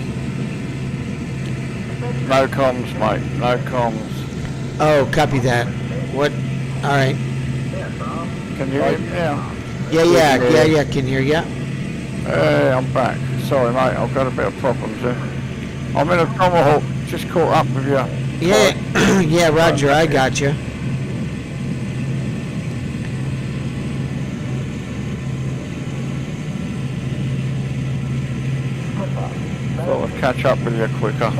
No comms, mate. No comms. Oh, copy that. What? All right. Can you hear me now? Yeah, can hear ya. Hey, I'm back. Sorry, mate. I've got a bit of problems here. I'm in a Tomahawk. Just caught up with you. Yeah, yeah, Roger, I got you. Thought I'd catch up with you quicker.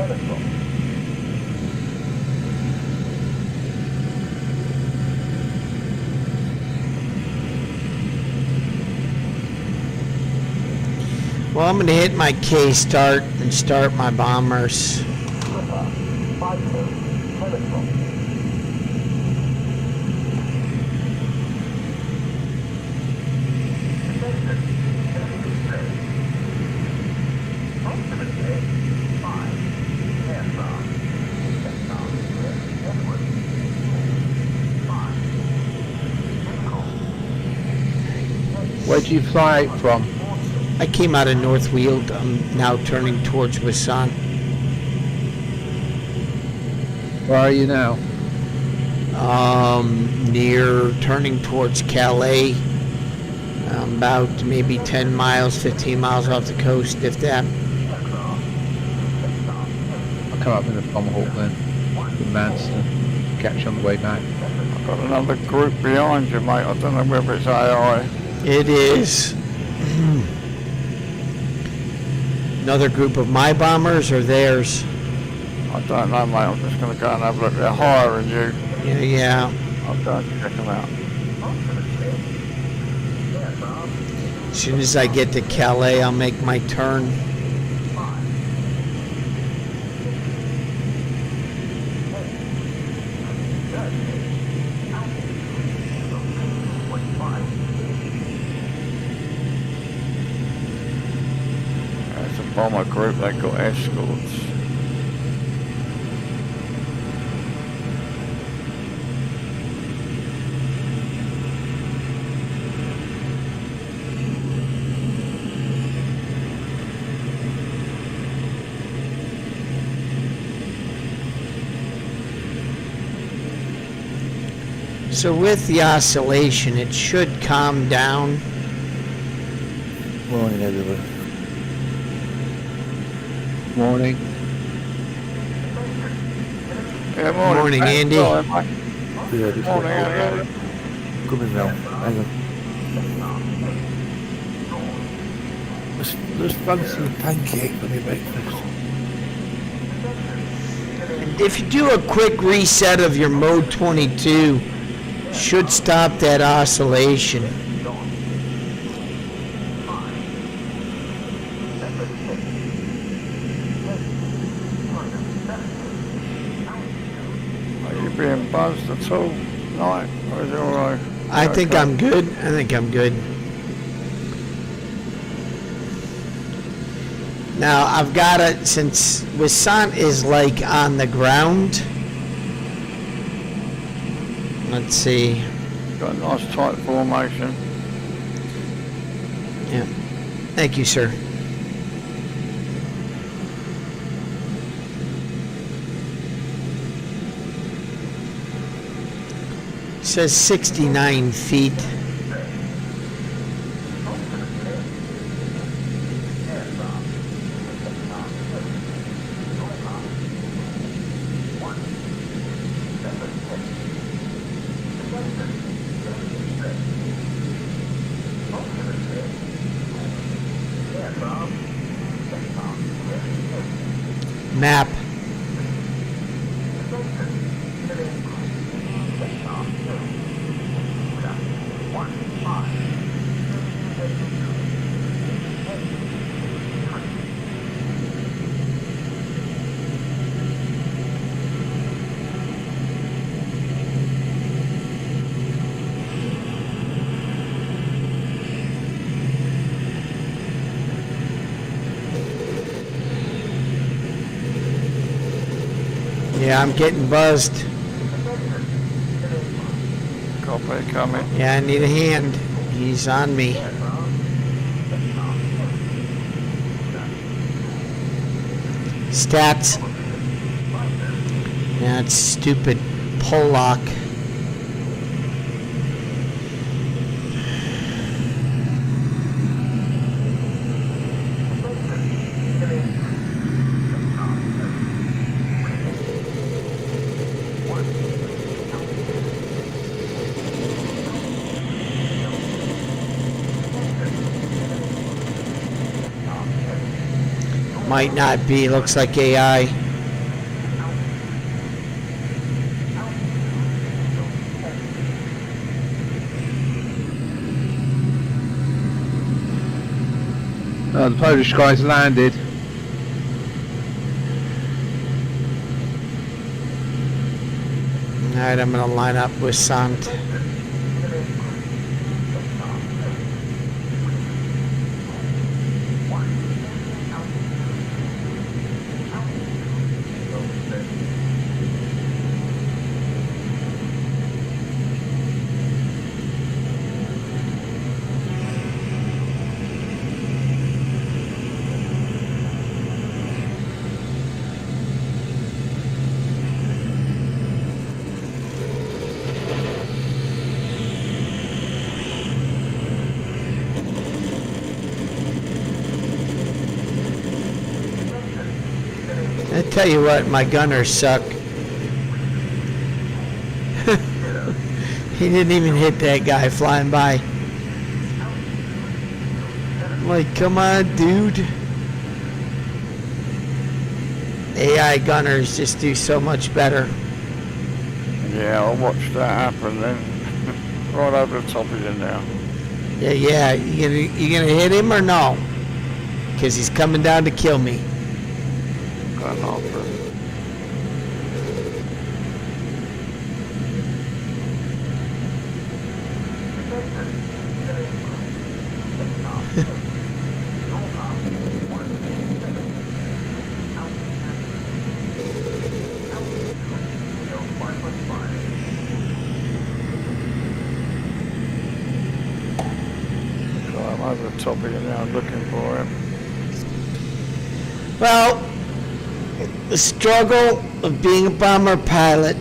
Well, I'm going to hit my K start and start my bombers. Where'd you fly from? I came out of North Weald. I'm now turning towards Wisconsin. Where are you now? Near turning towards Calais. About maybe 10 miles, 15 miles off the coast, if that. I'll come up in a Tomahawk then. From Manston. Catch you on the way back. I've got another group behind you, mate. I don't know whether it's AI. It is. Another group of my bombers or theirs? I don't know, mate. I'm just going to go and have a look. They're higher than you. Yeah. I'll go and check them out. As soon as I get to Calais, I'll make my turn. There's a bomber group. They've got escorts. So with the oscillation, it should calm down. Morning, everyone. Morning. Yeah, morning. Morning, mate. Andy. Sorry, mate. Yeah, just Morning, Andy. coming round. Hang on. Let's fancy a pancake for me breakfast. If you do a quick reset of your mode 22, should stop that oscillation. Are you being buzzed at all tonight? Or is it alright? I think I'm good. I think I'm good. Now I've got it, since Wisconsin is like on the ground. Let's see. Got a nice tight formation. Yeah. Thank you, sir. It says 69 feet. Map. Yeah, I'm getting buzzed. Copy coming. Yeah, I need a hand. He's on me. Stats. Yeah, it's stupid pull lock. Might not be, looks like AI. The Polish guy's landed. Alright, I'm gonna line up with Sant. I tell you what, my gunners suck. He didn't even hit that guy flying by. I'm like, come on, dude. AI gunners just do so much better. Yeah, I'll watch that happen then. Right over the top of you now. Yeah, you gonna hit him or no? Because he's coming down to kill me. Going after him. So I'm over the top of you now looking for him. Well, the struggle of being a bomber pilot,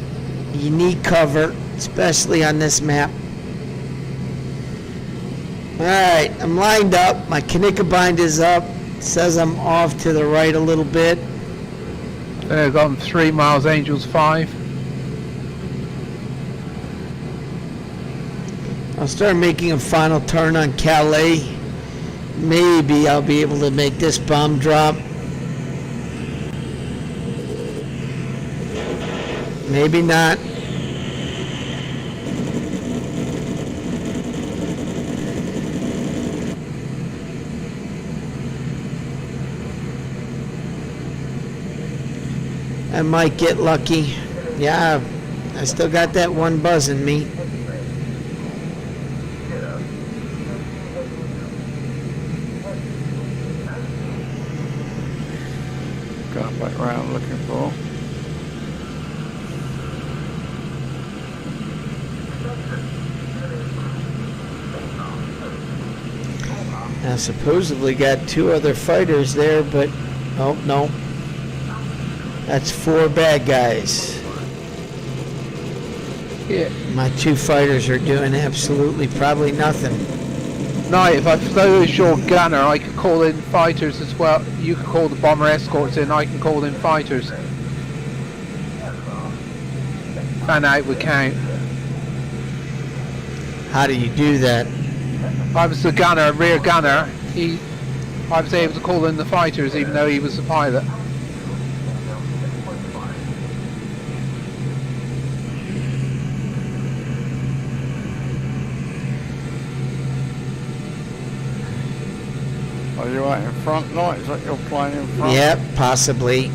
you need cover, especially on this map. Alright, I'm lined up. My Knickerbind is up. Says I'm off to the right a little bit. Gone 3 miles, Angels 5. I'll start making a final turn on Calais. Maybe I'll be able to make this bomb drop. Maybe not. I might get lucky. Yeah, I still got that one buzz in me. Going back around looking for. I supposedly got 2 other fighters there, but oh no. That's 4 bad guys. Yeah. My 2 fighters are doing absolutely probably nothing. No, if I was your gunner, I could call in fighters as well. You could call the bomber escorts in, I can call in fighters. And out would count. How do you do that? If I was the gunner, rear gunner, I was able to call in the fighters even though he was the pilot. Are you out in front, Knight? Is that your plane in front? Yep, possibly.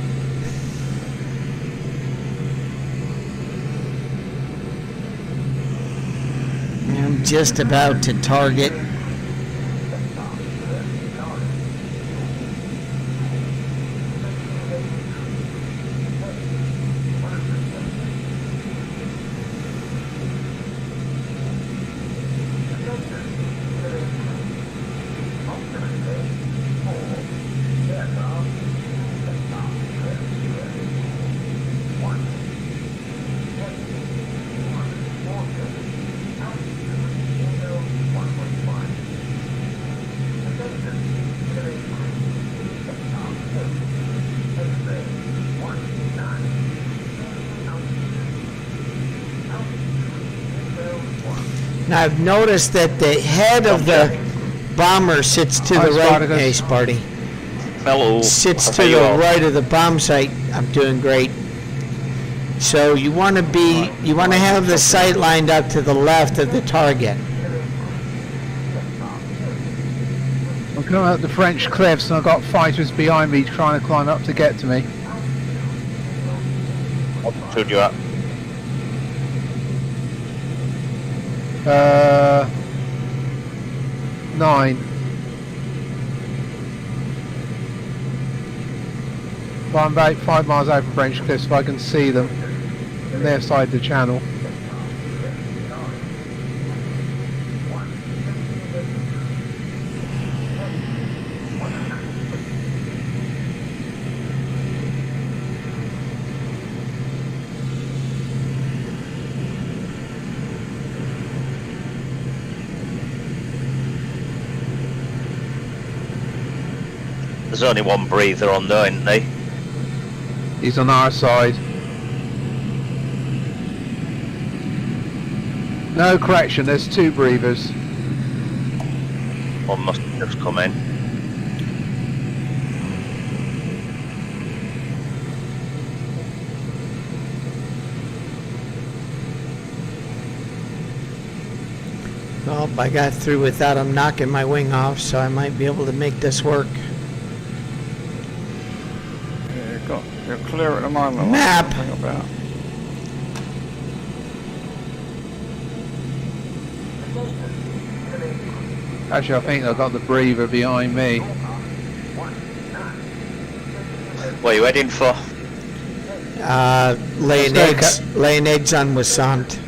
I'm just about to target. Now, I've noticed that the head of the bomber sits to Hi, the right. Spartacus. Hey, Sparty. Hello. Sits How to are you the all? right of the bomb site. I'm doing great. So you want to have the sight lined up to the left of the target. I'm coming up the French cliffs and I've got fighters behind me trying to climb up to get to me. What altitude you at? 9. Well, I'm about 5 miles out from French cliffs, if I can see them on their side of the channel. There's only one breather on there, isn't there? He's on our side. No, correction, there's 2 breathers. One must have just come in. Well, I got through without him knocking my wing off, so I might be able to make this work. Yeah, you're clear at the moment. Map. Think about. Actually, I think I've got the breather behind me. What are you heading for? Laying Let's go, eggs on Wasant.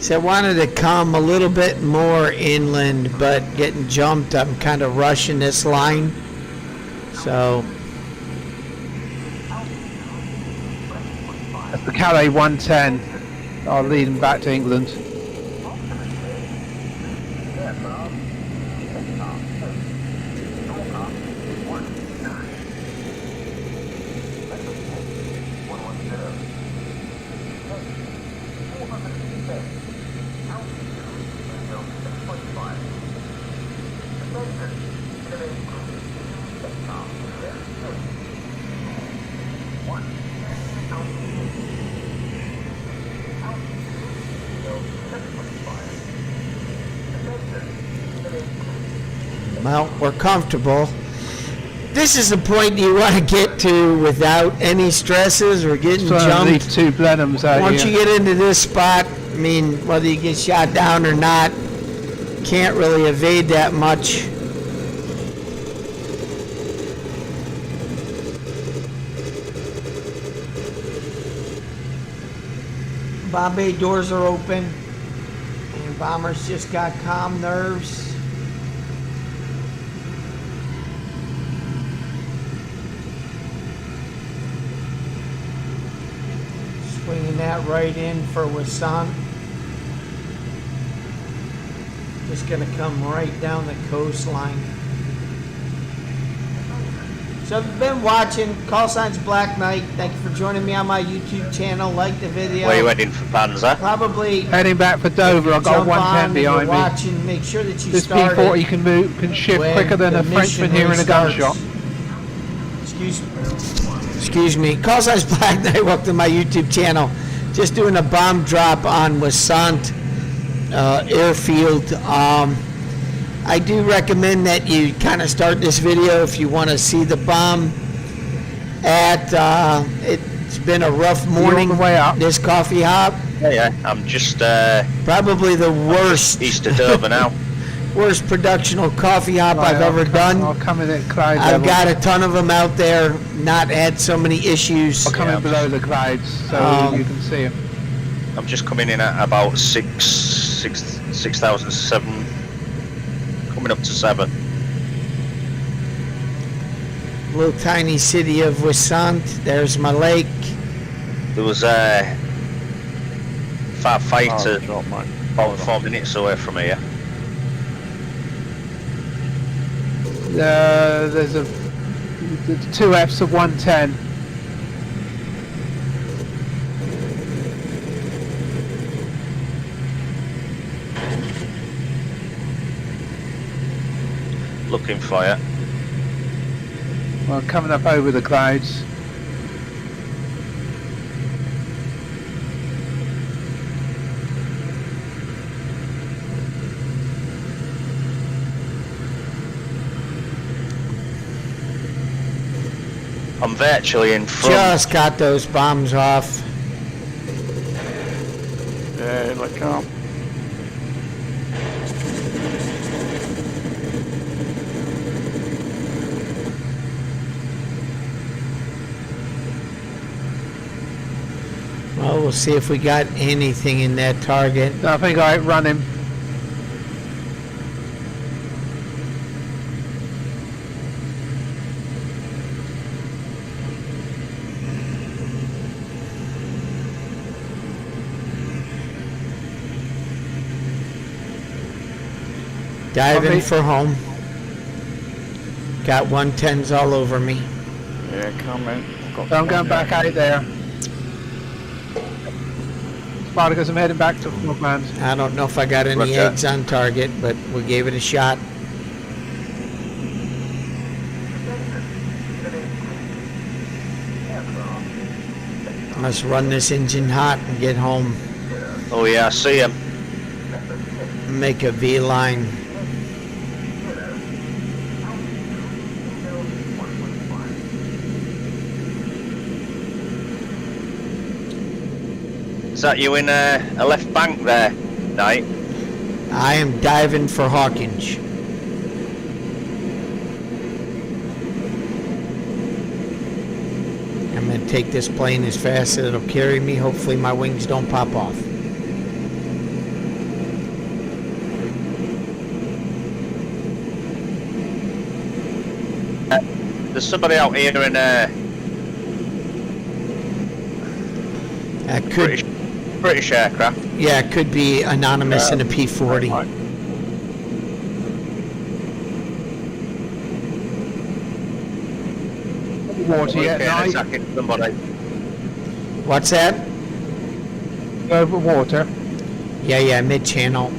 So I wanted to come a little bit more inland, but getting jumped, I'm kind of rushing this line. So That's the Calais 110. I'll lead him back to England. well, we're comfortable. This is the point you want to get to without any stresses or getting So I leave jumped. 2 Blenheims out Once here. you get into this spot, I mean, whether you get shot down or not, can't really evade that much. Bomb bay doors are open, and bombers just got calm nerves. Swinging that right in for Wasant. Just gonna come right down the coastline. So if you've been watching, call signs Black Knight. Thank you for joining me on my YouTube channel. Like the video. Where are you heading for Panzer? Probably Heading back for Dover, I've got a jump on 110 and behind you're me. watching, make sure that you This start P40 it can shift when quicker than the a Frenchman mission hearing a restarts. gunshot. Excuse me. Call signs Black Knight. Welcome to my YouTube channel. Just doing a bomb drop on Wasant airfield. I do recommend that you kind of start this video if you want to see the bomb. It's been a rough morning. on the way up? This coffee hop, Yeah. I'm just probably the worst, east of Dover now. worst productional coffee hop Right, I've ever done. I'll come in at cloud I've level. got a ton of them out there, not had so many issues. I'll come Yeah. in below the clouds so you can see them. I'm just coming in at about 6,007. Coming up to 7. Little tiny city of Wasant. There's my lake. There was a firefighter Drop, mate. about 4 minutes away from here. There's a the two Fs of 110. Looking for you. Well, coming up over the clouds. I'm virtually in front. Just got those bombs off. Yeah, look up. Well, we'll see if we got anything in that target. I think I outrun him. Diving Okay. for home. Got 110s all over me. Yeah, coming. So I'm going back out there. Spartacus, I'm heading back to Frogland. I don't know if I got any Roger. eggs on target, but we gave it a shot. Let's run this engine hot and get home. Oh yeah, I see him. Make a V line. Is that you in a left bank there, Knight? I am diving for Hawkinge. I'm going to take this plane as fast as it'll carry me. Hopefully my wings don't pop off. There's somebody out here in a That could, British aircraft. yeah, it could be anonymous in a P-40. Water yet, Okay, Knight? attacking somebody. What's that? Over water. Yeah, mid-channel.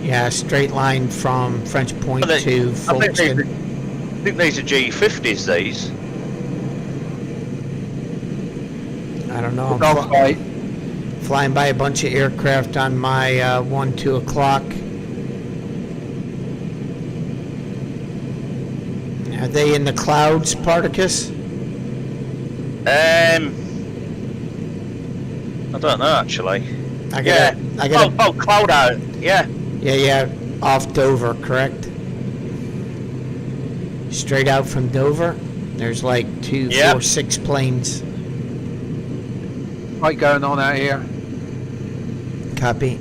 Yeah, straight line from French Point I to think these Folkestone. I think these are G50s, these. I don't know. I'm Dog fight. flying by a bunch of aircraft on my 2 o'clock. Are they in the clouds, Spartacus? I don't know actually. I Yeah. got Oh, cloud out. Yeah. yeah, off Dover, correct? Straight out from Dover. There's like 2, Yep. 4, 6 planes. Fight going on out here. Copy.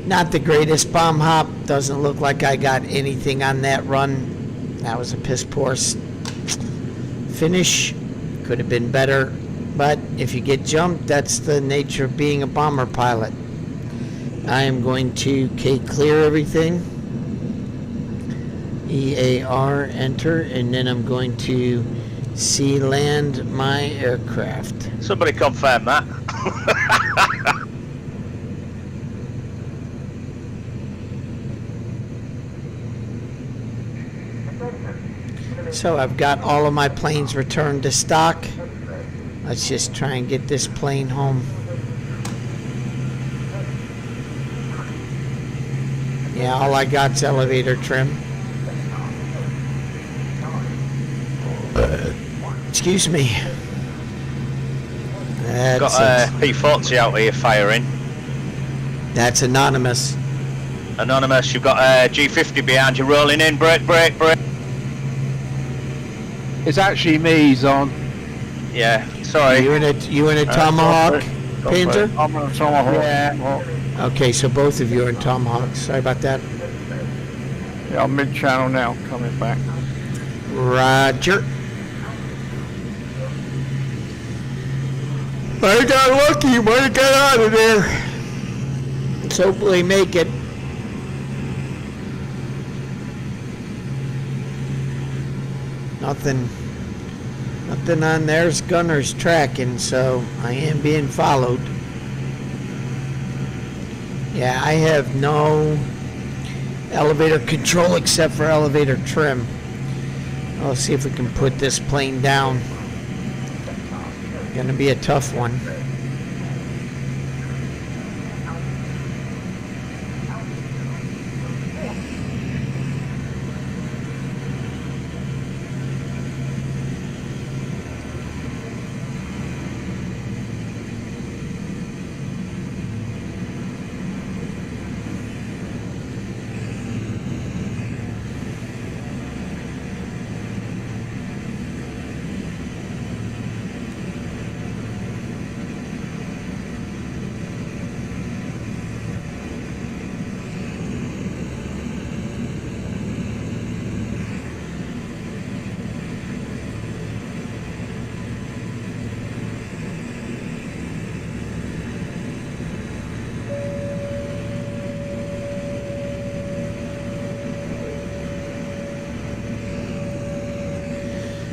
Not the greatest bomb hop. Doesn't look like I got anything on that run. That was a piss poor finish. Could have been better. But if you get jumped, that's the nature of being a bomber pilot. I am going to clear everything. EAR, enter, and then I'm going to land my aircraft. Somebody confirm that. So I've got all of my planes returned to stock. Let's just try and get this plane home. Yeah, all I got's elevator trim. Excuse me. Got a P40 out here firing. That's anonymous. Anonymous, you've got a G50 behind you rolling in. Brake. It's actually me he's on. Yeah, sorry. You in a Tomahawk, Panzer? I'm on a Tomahawk. Yeah. Okay, so both of you are in Tomahawks. Sorry about that. Yeah, I'm mid-channel now, coming back. Roger. I got lucky. Might have got out of there. Let's hopefully make it. Nothing on there's gunners tracking, so I am being followed. Yeah, I have no elevator control except for elevator trim. I'll see if we can put this plane down. Gonna be a tough one.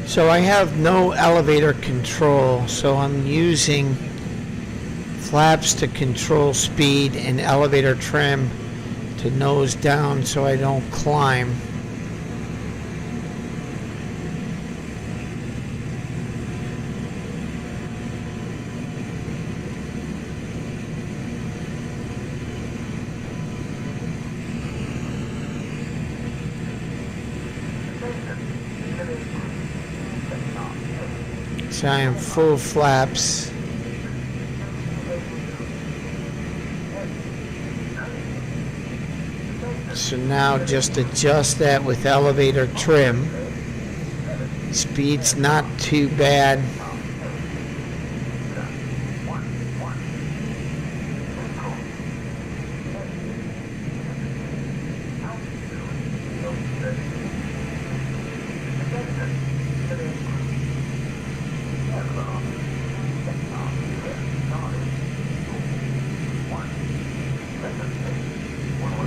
So I have no elevator control, so I'm using flaps to control speed and elevator trim to nose down so I don't climb. So I am full flaps. So now just adjust that with elevator trim. Speed's not too bad.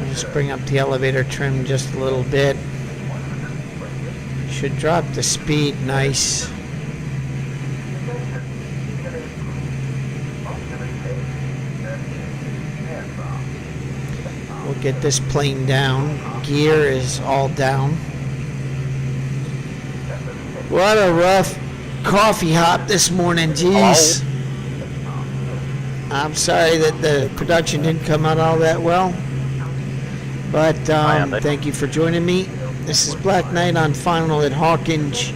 Just bring up the elevator trim just a little bit. Should drop the speed nice. We'll get this plane down. Gear is all down. What a rough coffee hop this morning, jeez. I'm sorry that the production didn't come out all that well. But thank you for joining me. This is Black Knight on Final at Hawkinge.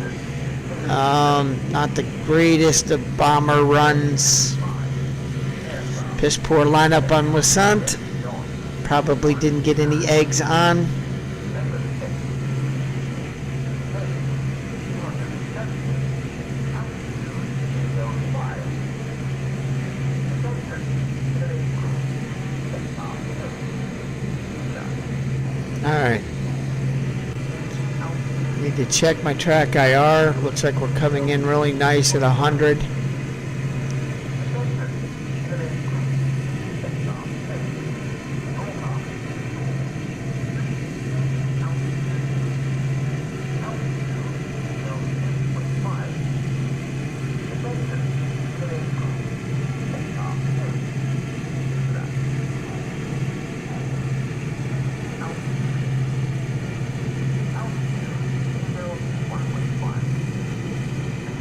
Not the greatest of bomber runs. Piss poor lineup on Wasant. Probably didn't get any eggs on. Alright. Need to check my track IR. Looks like we're coming in really nice at 100.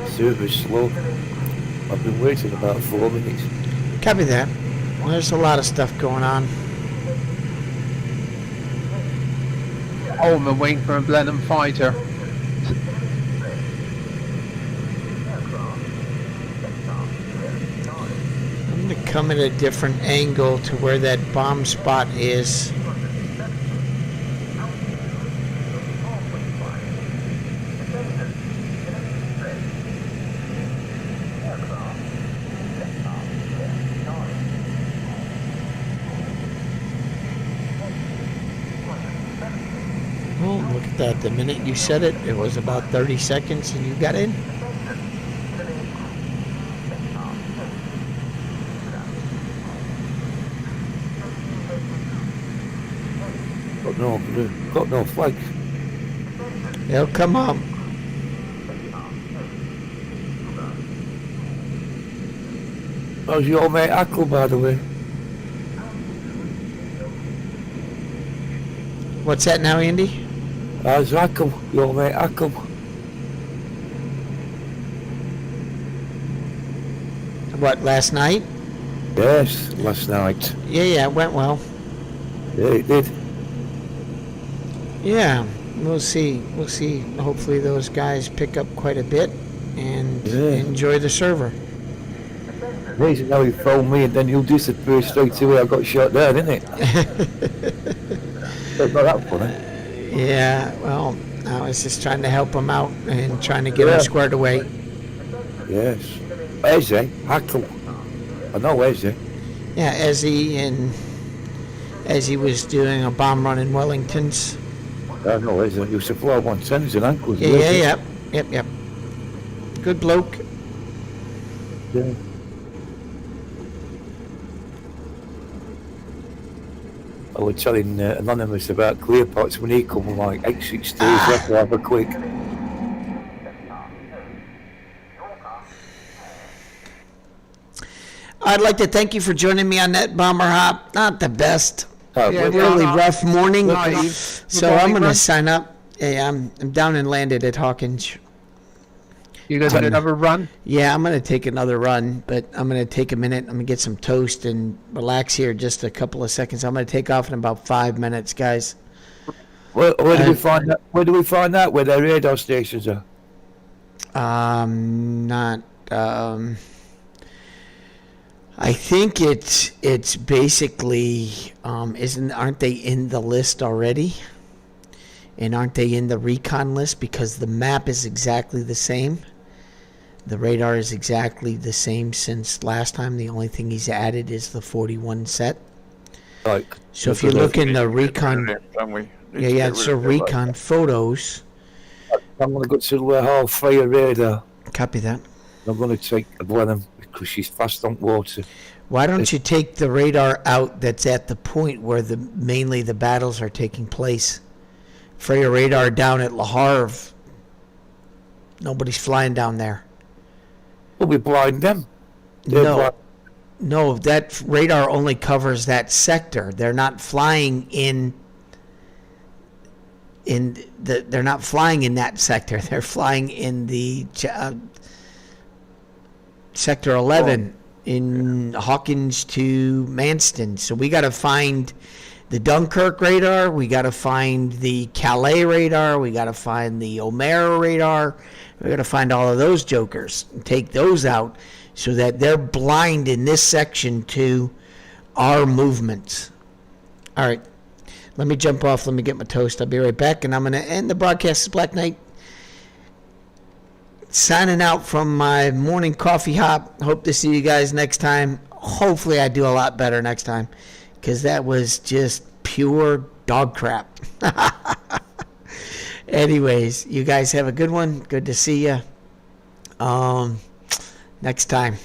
Super slow. I've been waiting about 4 minutes. Copy that. Well, there's a lot of stuff going on. Oh, I'm waiting for a Blenheim fighter. I'm going to come at a different angle to where that bomb spot is. Oh, look at that. The minute you said it, it was about 30 seconds and you got in. got no flag. They'll come up. How's your mate Ackle, by the way? What's that now, Andy? How's Ackle? Your mate Ackle? What, last night? Yes, last night. Yeah, it went well. Yeah, it did. Yeah, we'll see. Hopefully those guys pick up quite a bit and enjoy the server. Amazing how he phoned me and then you disappear straight away. I got shot down, didn't it? It's not that funny. Yeah, well, I was just trying to help them out and trying to get them squared away. Yes. Ezzy, Ackle. I know Ezzy. Yeah, Ezzy was doing a bomb run in Wellington's. I know Ezzy. He used to fly 110s and ankles. Yep. Good bloke. Yeah. I was telling Anonymous about clear pots when he come like 8 days left to have a quick. I'd like to thank you for joining me on that bomber hop. Not the best. Oh, Yeah, Really rough morning. Nice. So I'm going to sign up. Hey, I'm down and landed at Hawkins. You guys had another run? Yeah, I'm going to take another run, but I'm going to take a minute. I'm going to get some toast and relax here just a couple of seconds. I'm going to take off in about 5 minutes, guys. Where do we find that? Where do we find out where their radar stations are? I think it's basically aren't they in the list already? And aren't they in the recon list because the map is exactly the same? The radar is exactly the same since last time. The only thing he's added is the 41 set. Like, So if you look in the recon, Yeah, so recon photos. I'm going to go to the whole fire radar. Copy that. I'm going to take a Blenheim because she's fast on water. Why don't you take the radar out that's at the point where mainly the battles are taking place? Freya radar down at Le Havre. Nobody's flying down there. We'll be blind them. No, that radar only covers that sector. They're not flying they're not flying in that sector. They're flying in the sector 11 in Hawkins to Manston. So we got to find the Dunkirk radar, we got to find the Calais radar, we got to find the O'Mara radar, we got to find all of those jokers and take those out so that they're blind in this section to our movements. All right, let me jump off, let me get my toast, I'll be right back, and I'm going to end the broadcast. It's Black Knight signing out from my morning coffee hop. Hope to see you guys next time. Hopefully I do a lot better next time, because that was just pure dog crap. Anyways, you guys have a good one. Good to see you. Next time.